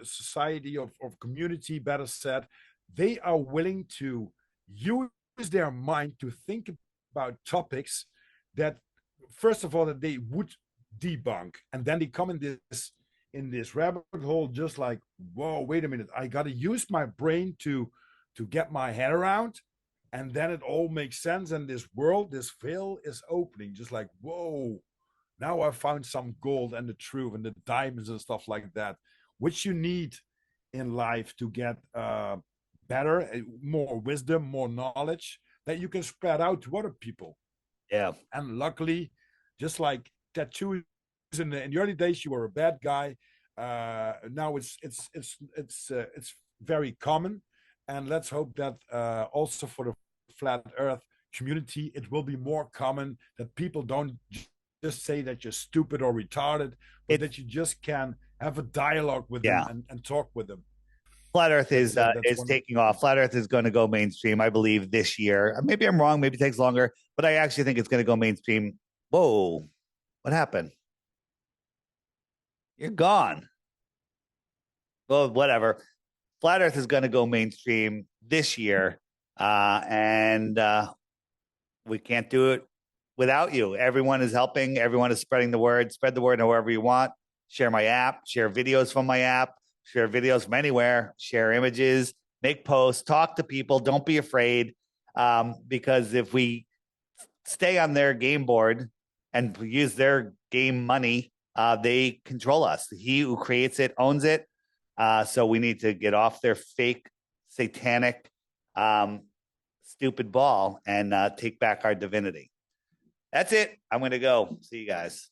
society or community, better said, they are willing to use their mind to think about topics that, first of all, that they would debunk, and then they come in this rabbit hole, just like, whoa, wait a minute, I got to use my brain to get my head around, and then it all makes sense, and this world, this veil is opening, just like, whoa, now I found some gold and the truth and the diamonds and stuff like that, which you need in life to get better, more wisdom, more knowledge that you can spread out to other people. Yeah. And luckily, just like tattoos in the early days, you were a bad guy. Now it's very common, and let's hope that also for the flat Earth community, it will be more common that people don't just say that you're stupid or retarded, but that you just can have a dialogue with them and talk with them. Flat Earth is taking off. Flat Earth is going to go mainstream, I believe, this year. Maybe I'm wrong. Maybe it takes longer, but I actually think it's going to go mainstream. Whoa, what happened? You're gone. Well, whatever. Flat Earth is going to go mainstream this year, and we can't do it without you. Everyone is helping. Everyone is spreading the word. Spread the word however you want. Share my app. Share videos from my app. Share videos from anywhere. Share images. Make posts. Talk to people. Don't be afraid, because if we stay on their game board and use their game money, they control us. He who creates it owns it. So we need to get off their fake, satanic, stupid ball and take back our divinity. That's it. I'm going to go. See you guys.